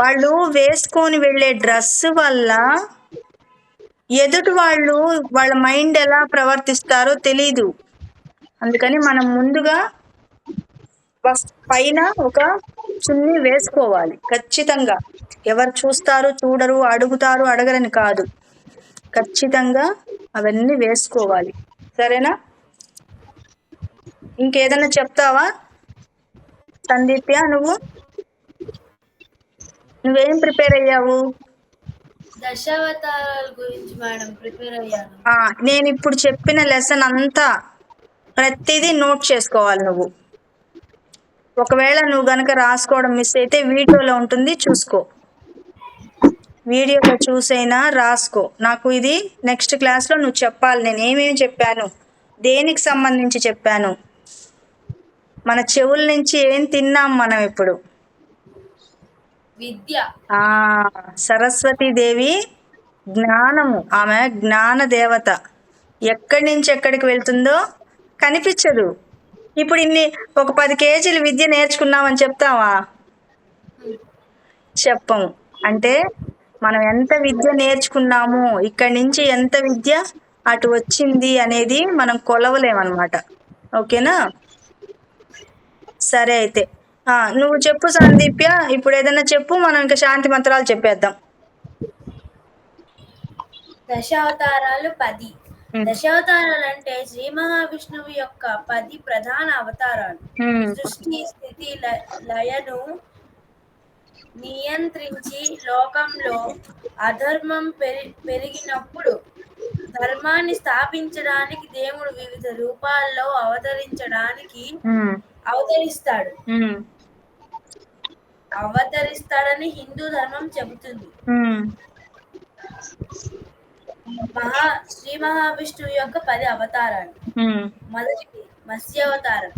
వాళ్ళు వేసుకొని వెళ్ళే డ్రెస్ వల్ల ఎదుటి వాళ్ళు వాళ్ళ మైండ్ ఎలా ప్రవర్తిస్తారో తెలీదు. అందుకని మనం ముందుగా పైన ఒక చున్నీ వేసుకోవాలి ఖచ్చితంగా. ఎవరు చూస్తారు చూడరు, అడుగుతారు అడగరని కాదు, ఖచ్చితంగా అవన్నీ వేసుకోవాలి. సరేనా? ఇంకేదన్నా చెప్తావా సందీప్య? నువ్వేం ప్రిపేర్ అయ్యావు? దశావతారాల గురించి మేడం ప్రిపేర్ అయ్యాను. నేను ఇప్పుడు చెప్పిన లెసన్ అంతా ప్రతిదీ నోట్ చేసుకోవాలి నువ్వు. ఒకవేళ నువ్వు గనక రాసుకోవడం మిస్ అయితే వీడియోలో ఉంటుంది, చూసుకో. వీడియోలో చూసైనా రాసుకో. నాకు ఇది నెక్స్ట్ క్లాస్లో నువ్వు చెప్పాలి, నేను ఏమేమి చెప్పాను, దేనికి సంబంధించి చెప్పాను, మన చెవుల నుంచి ఏం తిన్నాం మనం ఇప్పుడు. విద్య. సరస్వతీదేవి జ్ఞానము, ఆమె జ్ఞాన దేవత. ఎక్కడి నుంచి ఎక్కడికి వెళ్తుందో కనిపించదు. ఇప్పుడు ఒక 10 కేజీలు విద్య నేర్చుకున్నామని చెప్తావా? చెప్పము. అంటే మనం ఎంత విద్య నేర్చుకున్నాము, ఇక్కడి నుంచి ఎంత విద్య అటు వచ్చింది అనేది మనం కొలవలేమన్నమాట. ఓకేనా? సరే అయితే నువ్వు చెప్పు సందీప్య, ఇప్పుడు ఏదైనా చెప్పు, మనం ఇంకా శాంతి మంత్రాలు చెప్పేద్దాం. దశావతారాలు 10. దశావతారాలు అంటే శ్రీ మహావిష్ణువు యొక్క 10 ప్రధాన అవతారాలు. సృష్టి స్థితి లయను నియంత్రించి లోకంలో అధర్మం పెరిగినప్పుడు ధర్మాన్ని స్థాపించడానికి దేవుడు వివిధ రూపాల్లో అవతరిస్తాడని హిందూ ధర్మం చెబుతుంది. శ్రీ మహావిష్ణువు యొక్క 10 అవతారాలు. మొదటిది మత్స్యావతారం.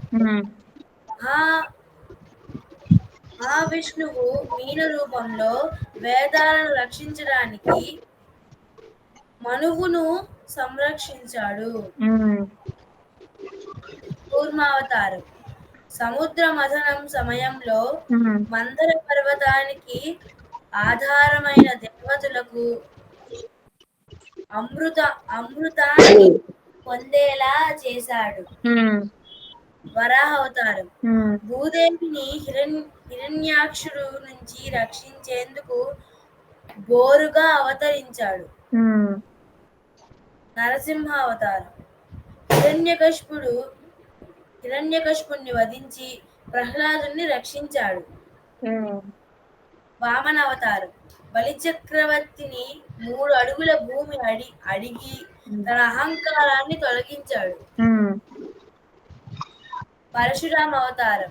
మహావిష్ణువు మీన రూపంలో వేదాలను రక్షించడానికి మనువును సంరక్షించాడు. కూర్మావతారం. సముద్ర మథనం సమయంలో మందర పర్వతానికి ఆధారమైన దేవతలకు అమృతాన్ని పొందేలా చేశాడు. వరాహ అవతారం. భూదేవిని హిరణ్యాక్షుడు నుంచి రక్షించేందుకు బోరుగా అవతరించాడు. నరసింహ అవతారం. హిరణ్యకశిపుణ్ణి వధించి ప్రహ్లాదుని రక్షించాడు. వామన అవతారం. బలిచక్రవర్తిని 3 అడుగుల భూమి అడిగి తన అహంకారాన్ని తొలగించాడు. పరశురామ అవతారం.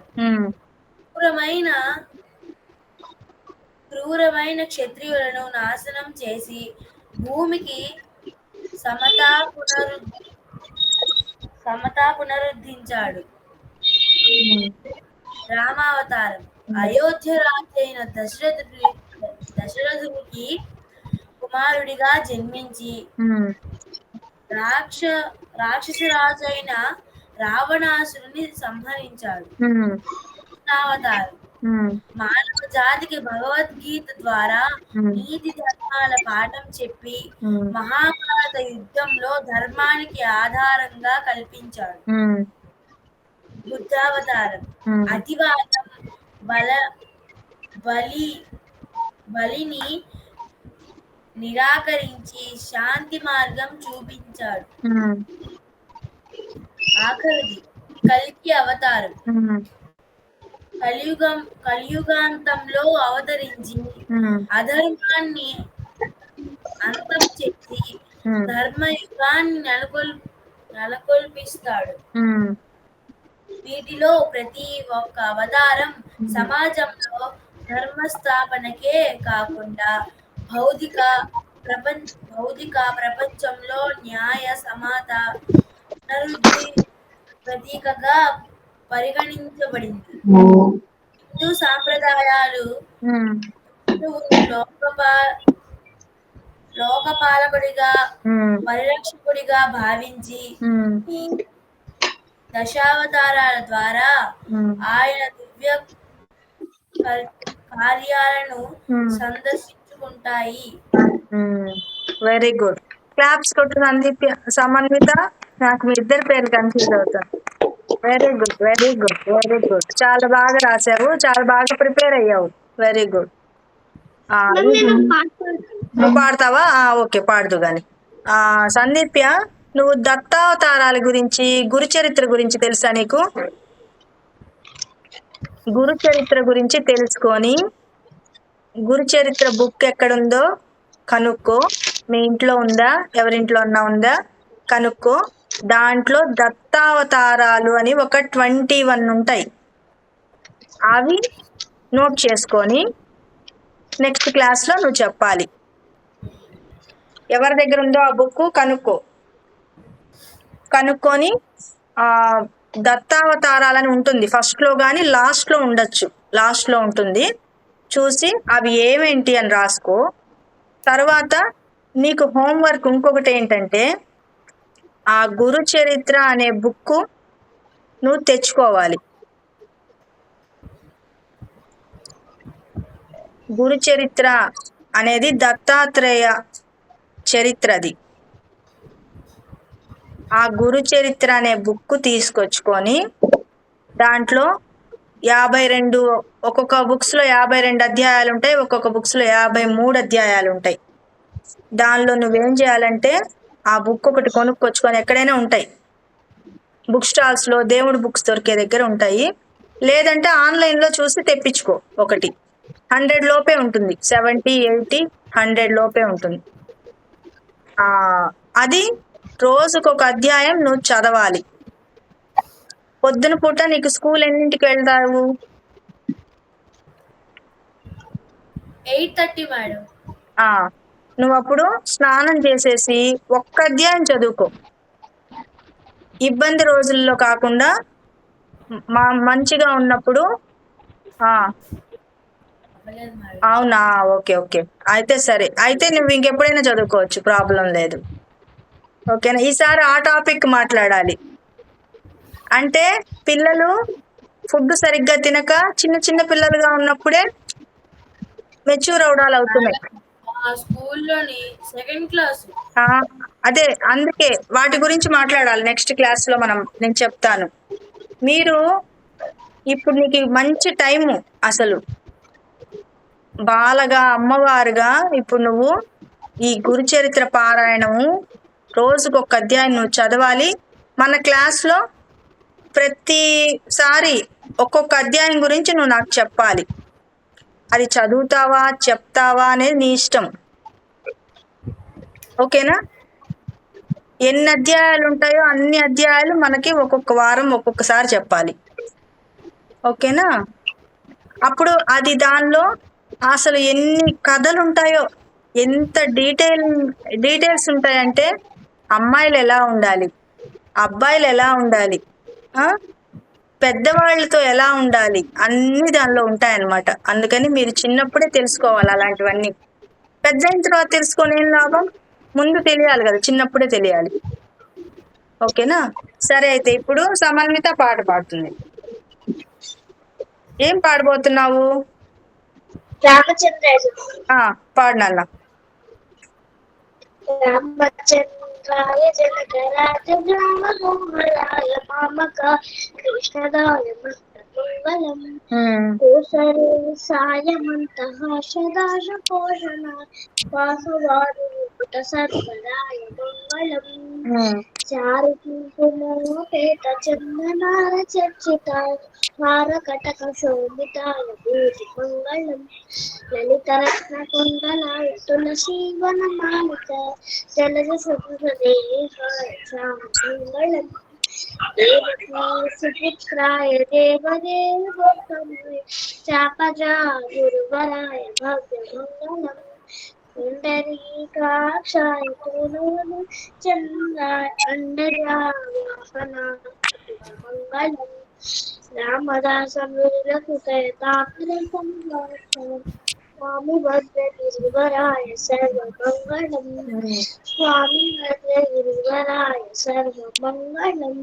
క్రూరమైన క్షత్రియులను నాశనం చేసి భూమికి సమత పునరుద్ధరించాడు. ఉమ్, రామావతారం అయోధ్య రాజైన దశరథునికి కుమారుడిగా జన్మించి ఉమ్, రాక్షసరాజైన రావణాసురుని సంహరించాడు. ఉమ్, కృష్ణావతారం ఉమ్, మానవ జాతికి భగవద్గీత ద్వారా ఉమ్, నీతి ధర్మాల పాఠం చెప్పి ఉమ్, మహాభారత యుద్ధంలో ధర్మానికి ఆధారంగా కల్పించాడు. ఉమ్, బుద్ధావతారం ఉమ్, అతివాదం బలిని నిరాకరించి శాంతి మార్గం చూపించాడు. ఉమ్, ఆఖరిది కల్కి అవతారం ఉమ్, కలియుగాంతంలో అవతరించి ఉమ్, అధర్మాన్ని అంతం చేసి ఉమ్, ధర్మయుగాన్ని నెలకొల్పిస్తాడు. ఉమ్, వీటిలో ప్రతి ఒక్క అవతారం సమాజంలో ధర్మస్థాపనకే కాకుండా భౌతిక ప్రపంచంలో న్యాయ సమాత పునరుద్ధి ప్రతీకగా పరిగణించబడింది. హిందూ సాంప్రదాయాలు ఉమ్, హిందువును లోకపాలకుడిగా ఉమ్, పరిరక్షకుడిగా భావించి ఉమ్, ఈ దశావతారాల ద్వారా ఉమ్, ఆయన దివ్య కార్యాలను ఉమ్. సందర్శించుకుంటాయి. Very good. క్లాప్స్ కొట్టు సందీప్, సమన్విత. నాకు మీ ఇద్దరి పేరు కన్ఫ్యూజ్ అవుతాను. Very good, very good, very good. చాలా బాగా రాసావు, చాలా బాగా ప్రిపేర్ అయ్యావు. Very good. నేను పాట పాడతాను. నువ్వు పాడతావా? ఓకే, పాడదు గాని. సందీప్య, నువ్వు దత్తావతారాల గురించి, గురు చరిత్ర గురించి తెలుసా నీకు? గురు చరిత్ర గురించి తెలుసుకొని గురు చరిత్ర బుక్ ఎక్కడుందో కనుక్కో. మీ ఇంట్లో ఉందా, ఎవరింట్లో అన్నా ఉందా కనుక్కో. దాంట్లో దత్తావతారాలు అని ఒక 21 ఉంటాయి. అవి నోట్ చేసుకొని నెక్స్ట్ క్లాస్లో నువ్వు చెప్పాలి. ఎవరి దగ్గర ఉందో ఆ బుక్ కనుక్కొని దత్తావతారాలని ఉంటుంది, ఫస్ట్లో కానీ లాస్ట్లో ఉండొచ్చు, లాస్ట్లో ఉంటుంది, చూసి అవి ఏమేంటి అని రాసుకో. తర్వాత నీకు హోంవర్క్ ఇంకొకటి ఏంటంటే, ఆ గురు చరిత్ర అనే బుక్ నువ్వు తెచ్చుకోవాలి. గురు చరిత్ర అనేది దత్తాత్రేయ చరిత్రది. ఆ గురు చరిత్ర అనే బుక్ తీసుకొచ్చుకొని దాంట్లో 52, ఒక్కొక్క బుక్స్లో 52 అధ్యాయాలు ఉంటాయి, ఒక్కొక్క బుక్స్లో 53 అధ్యాయాలు ఉంటాయి. దానిలో నువ్వేం చేయాలంటే ఆ బుక్ ఒకటి కొనుక్కొచ్చుకొని, ఎక్కడైనా ఉంటాయి బుక్ స్టాల్స్లో, దేవుడి బుక్స్ దొరికే దగ్గర ఉంటాయి, లేదంటే ఆన్లైన్లో చూసి తెప్పించుకో. ఒకటి 100 లోపే ఉంటుంది, 70, 80, 100 లోపే ఉంటుంది. అది రోజుకొక అధ్యాయం నువ్వు చదవాలి. పొద్దున పూట నీకు స్కూల్ ఎన్నింటికి వెళ్తావు? 8:30 మేడం. నువ్వు అప్పుడు స్నానం చేసేసి ఒక్క అధ్యాయం చదువుకో. ఇబ్బంది రోజుల్లో కాకుండా మంచిగా ఉన్నప్పుడు. అవునా, ఓకే ఓకే, అయితే సరే, అయితే నువ్వు ఇంకెప్పుడైనా చదువుకోవచ్చు, ప్రాబ్లం లేదు. ఓకేనా? ఈసారి ఆ టాపిక్ మాట్లాడాలి. అంటే పిల్లలు ఫుడ్ సరిగ్గా తినక చిన్న చిన్న పిల్లలుగా ఉన్నప్పుడే మెచ్యూర్ అవడాలు అవుతున్నాయి. స్కూల్లోని 2nd క్లాస్. అదే, అందుకే వాటి గురించి మాట్లాడాలి నెక్స్ట్ క్లాస్లో. నేను చెప్తాను. మీరు ఇప్పుడు నీకు మంచి టైము, అసలు బాలగా అమ్మవారుగా ఇప్పుడు నువ్వు ఈ గురు చరిత్ర పారాయణము రోజుకొక అధ్యాయం నువ్వు చదవాలి. మన క్లాస్లో ప్రతిసారి ఒక్కొక్క అధ్యాయం గురించి నువ్వు నాకు చెప్పాలి. అది చదువుతావా చెప్తావా అనేది నీ ఇష్టం. ఓకేనా? ఎన్ని అధ్యాయాలు ఉంటాయో అన్ని అధ్యాయాలు మనకి ఒక్కొక్క వారం ఒక్కొక్కసారి చెప్పాలి. ఓకేనా? అప్పుడు అది దానిలో అసలు ఎన్ని కథలు ఉంటాయో, ఎంత డీటెయిల్స్ ఉంటాయంటే, అమ్మాయిలు ఎలా ఉండాలి, అబ్బాయిలు ఎలా ఉండాలి, ఆ పెద్దవాళ్ళతో ఎలా ఉండాలి, అన్ని దానిలో ఉంటాయన్నమాట. అందుకని మీరు చిన్నప్పుడే తెలుసుకోవాలి అలాంటివన్నీ. పెద్ద అయిన తర్వాత తెలుసుకొని ఏం లాభం? ముందు తెలియాలి కదా, చిన్నప్పుడే తెలియాలి. ఓకేనా? సరే, అయితే ఇప్పుడు సమన్విత పాట పాడుతుంది. ఏం పాడబోతున్నావు? రామచంద్ర పాడినల్లా. రామచంద్రాయ జనకరాజ రామమోహనాయ మామక కృష్ణదాయ మంగళం కోసరే సాయమంతః సదాశ పోషణ వాసవారు పుట సర్వదాయ మంగళం చారుకి కుమోపేత చందనార చర్చిత హారకటక శోభితాయ భూతి మంగళం లలితరత్న కుండలాయ తులసీ వనమాలిక జలజ సపురేహాయ సుపుత్రాయ దేవదేవోత్తమాయ చాపజా గురువరాయ భవ్యమంగళం పుండరీకాక్షాయ పూర్ణ చంద్రాయ అండజావాహనాయ మంగళం రామదాసమురకృతయతాగ్రతం స్వామి భద్రగిరివరాయ సర్వమంగళం స్వామి భద్రగిరివరాయ సర్వమంగళం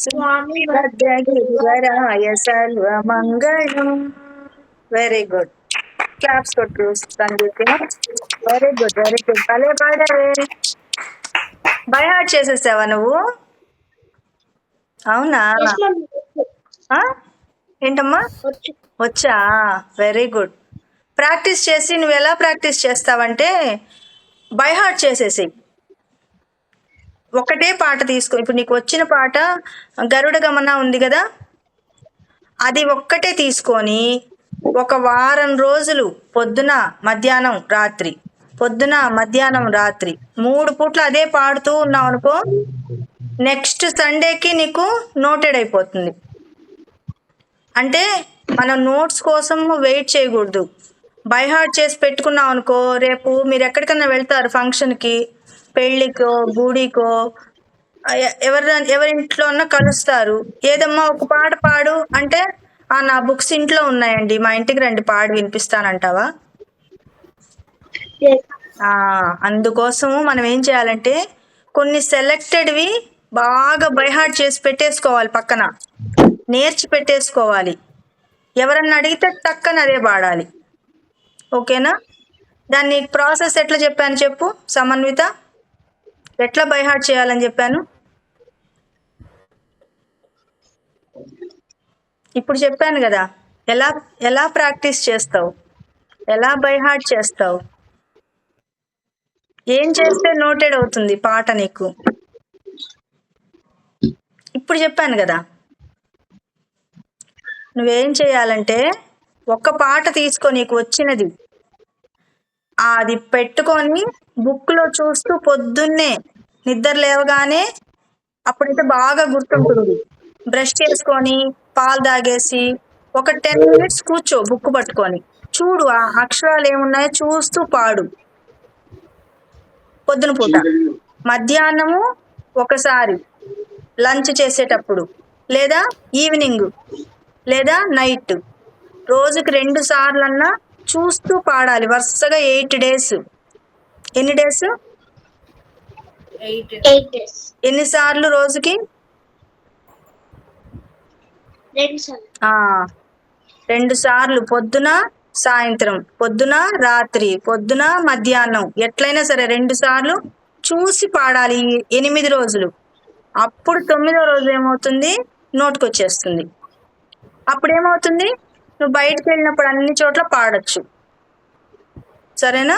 స్వామి భద్రగిరివరాయ సర్వమంగళం. Very good. క్లాప్స్ కొట్టు Sangeetha. Very good, very good. భలే పాడావే. బై హార్ట్ చేసేసావా నువ్వు? అవునా? ఏంటమ్మా, వచ్చా? Very good. ప్రాక్టీస్ చేసి, నువ్వు ఎలా ప్రాక్టీస్ చేస్తావంటే బై హార్ట్ చేసేసి ఒకటే పాట తీసుకో. ఇప్పుడు నీకు వచ్చిన పాట గరుడ గమన ఉంది కదా, అది ఒక్కటే తీసుకొని ఒక వారం రోజులు పొద్దున మధ్యాహ్నం రాత్రి, పొద్దున మధ్యాహ్నం రాత్రి 3 పూట్లు అదే పాడుతూ ఉన్నావు అనుకో, నెక్స్ట్ సండేకి నీకు నోటెడ్ అయిపోతుంది. అంటే మనం నోట్స్ కోసం వెయిట్ చేయకూడదు. బై హార్ట్ చేసి పెట్టుకున్నాం అనుకో, రేపు మీరు ఎక్కడికన్నా వెళ్తారు ఫంక్షన్కి, పెళ్ళికో, గుడికో, ఎవరింట్లో అన్నా కలుస్తారు. ఏదమ్మా ఒక పాట పాడు అంటే, నా బుక్స్ ఇంట్లో ఉన్నాయండి, మా ఇంటికి రండి పాడి వినిపిస్తానంటావా? అందుకోసం మనం ఏం చేయాలంటే కొన్ని సెలెక్టెడ్వి బాగా బై హార్ట్ చేసి పెట్టేసుకోవాలి, పక్కన నేర్చి పెట్టేసుకోవాలి. ఎవరన్నా అడిగితే టక్కన అదే పాడాలి. ఓకేనా? దాన్ని ప్రాసెస్ ఎట్లా చెప్పాను చెప్పు సమన్విత, ఎట్లా బై హార్ట్ చేయాలని చెప్పాను ఇప్పుడు చెప్పాను కదా. ఎలా ఎలా ప్రాక్టీస్ చేస్తావు, ఎలా బై హార్ట్ చేస్తావు, ఏం చేస్తే నోటెడ్ అవుతుంది పాట నీకు, ఇప్పుడు చెప్పాను కదా. నువ్వేం చేయాలంటే ఒక్క పాట తీసుకో, నీకు వచ్చినది అది పెట్టుకొని బుక్లో చూస్తూ పొద్దున్నే నిద్ర లేవగానే, అప్పుడైతే బాగా గుర్తుంటుంది. బ్రష్ చేసుకొని పాలు తాగేసి ఒక 10 minutes కూర్చో, బుక్ పట్టుకొని చూడు ఆ అక్షరాలు ఏమున్నాయో చూస్తూ పాడు పొద్దున పూట. మధ్యాహ్నము ఒకసారి లంచ్ చేసేటప్పుడు, లేదా ఈవినింగ్, లేదా నైట్, రోజుకి 2 సార్లన్నా చూస్తూ పాడాలి వరుసగా 8 days. ఎన్ని డేస్? 8 ఎన్నిసార్లు రోజుకి? 2 సార్లు, పొద్దున సాయంత్రం, పొద్దున రాత్రి, పొద్దున మధ్యాహ్నం, ఎట్లయినా సరే 2 సార్లు చూసి పాడాలి 8 రోజులు. అప్పుడు 9వ రోజు ఏమవుతుంది, నోటుకొచ్చేస్తుంది. అప్పుడు ఏమవుతుంది, నువ్వు బయటకు వెళ్ళినప్పుడు అన్ని చోట్ల పాడొచ్చు. సరేనా?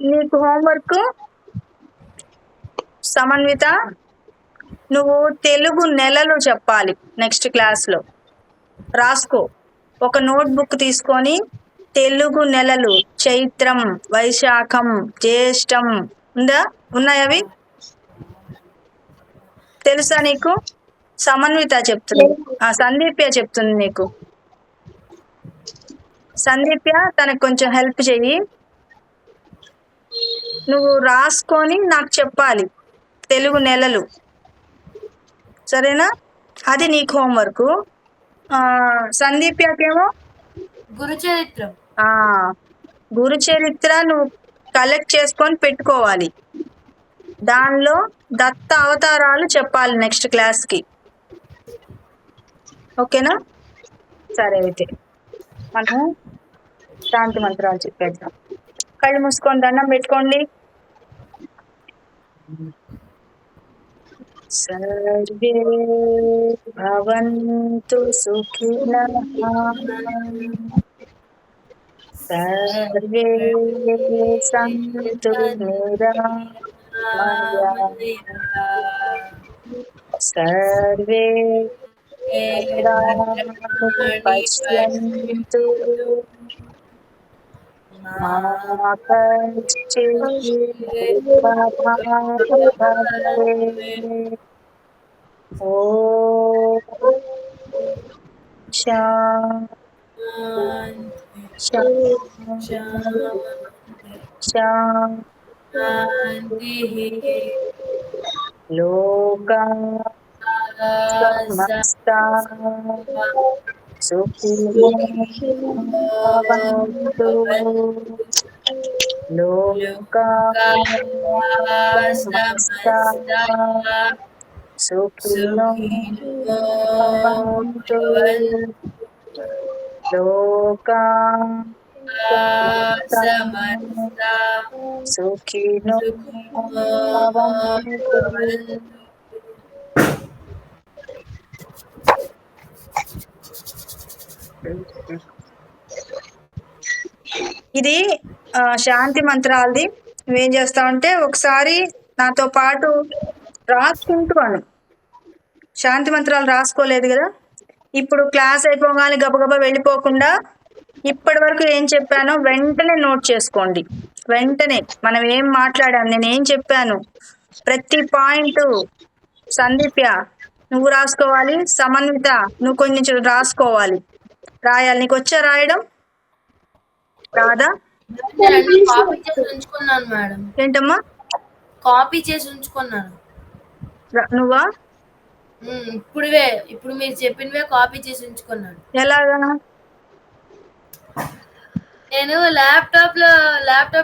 నీకు హోంవర్క్ సమన్విత, నువ్వు తెలుగు నెలలు చెప్పాలి నెక్స్ట్ క్లాస్లో. రాసుకో, ఒక నోట్బుక్ తీసుకొని తెలుగు నెలలు, చైత్రం, వైశాఖం, జ్యేష్టం ఉన్నాయి అవి తెలుసా నీకు? సమన్విత చెప్తుంది, సందీప్య చెప్తుంది నీకు. సందీప్య, తనకు కొంచెం హెల్ప్ చెయ్యి. నువ్వు రాసుకొని నాకు చెప్పాలి తెలుగు నెలలు. సరేనా? అది నీకు హోంవర్క్. సందీప్యకేమో గురు చరిత్రం. గురు చరిత్ర నువ్వు కలెక్ట్ చేసుకొని పెట్టుకోవాలి. దానిలో దత్త అవతారాలు చెప్పాలి నెక్స్ట్ క్లాస్కి. ఓకేనా? సరే, అయితే మనం శాంతి మంత్రాలు చెప్పేద్దాం. కళ్ళు మూసుకొని దండం పెట్టుకోండి. సర్వే భవంతు సుఖినః, సర్వే సంతు నిరామయాః, సర్వే భద్రాణి పశ్యంతు మా కశ్చిత్ దుఃఖభాగ్ భవేత్. ఓం శాంతి శాంతి. లోకా సమస్తా సుఖినో భవంతు. లోకా సమస్తా సుఖినో భవంతు. లోకా సమస్తా సుఖినో భవంతు. ఇది శాంతి మంత్రాలది. నువ్వేం చేస్తావంటే ఒకసారి నాతో పాటు రాసుకుంటున్నాను. శాంతి మంత్రాలు రాసుకోలేదు కదా, ఇప్పుడు క్లాస్ అయిపోగానే గబగబా వెళ్ళిపోకుండా ఇప్పటి వరకు ఏం చెప్పానో వెంటనే నోట్ చేసుకోండి. వెంటనే మనం ఏం మాట్లాడాను, నేను ఏం చెప్పాను, ప్రతి పాయింట్. సందీప్య నువ్వు రాసుకోవాలి, సమన్విత నువ్వు కొంచెం రాసుకోవాలి, రాయాలి. నీకు వచ్చా రాయడం? రాదా? కాపీ చేసి ఉంచుకున్నాను మేడం. ఏంటమ్మా? కాపీ చేసి ఉంచుకున్నాను. నువ్వా? ఇప్పుడు మీరు చెప్పినవే కాపీ చేసి ఉంచుకున్నాను. ఎలాగా? నేను ల్యాప్టాప్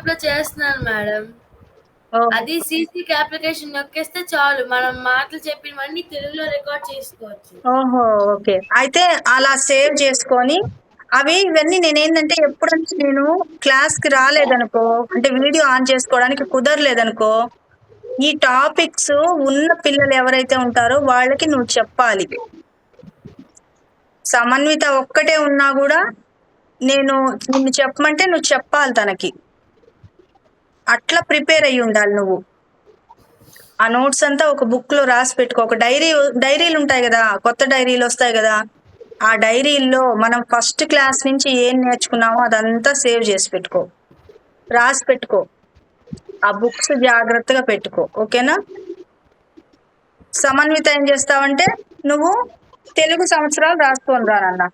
లో చేస్తున్నాను మేడం. అది సీసీకి అప్లికేషన్ నొక్కేస్తే చాలు, మనం మాటలు చెప్పినవన్నీ తెలుగులో రికార్డ్ చేసుకోవచ్చు. ఓహో, ఓకే. అయితే అలా సేవ్ చేసుకొని ఇవన్నీ నేనేంటంటే ఎప్పుడంటే నేను క్లాస్కి రాలేదనుకో, అంటే వీడియో ఆన్ చేసుకోవడానికి కుదరలేదనుకో, ఈ టాపిక్స్ ఉన్న పిల్లలు ఎవరైతే ఉంటారో వాళ్ళకి నువ్వు చెప్పాలి. సమన్విత ఒక్కటే ఉన్నా కూడా నిన్ను చెప్పమంటే నువ్వు చెప్పాలి తనకి. అట్లా ప్రిపేర్ అయ్యి ఉండాలి నువ్వు. ఆ నోట్స్ అంతా ఒక బుక్లో రాసి పెట్టుకో. ఒక డైరీలు ఉంటాయి కదా, కొత్త డైరీలు వస్తాయి కదా, ఆ డైరీల్లో మనం ఫస్ట్ క్లాస్ నుంచి ఏం నేర్చుకున్నామో అదంతా సేవ్ చేసి పెట్టుకో, రాసి పెట్టుకో. ఆ బుక్స్ జాగ్రత్తగా పెట్టుకో. ఓకేనా? సమన్విత ఏం చేస్తావంటే నువ్వు తెలుగు సంవత్సరాలు రాసుకొని రానన్నా.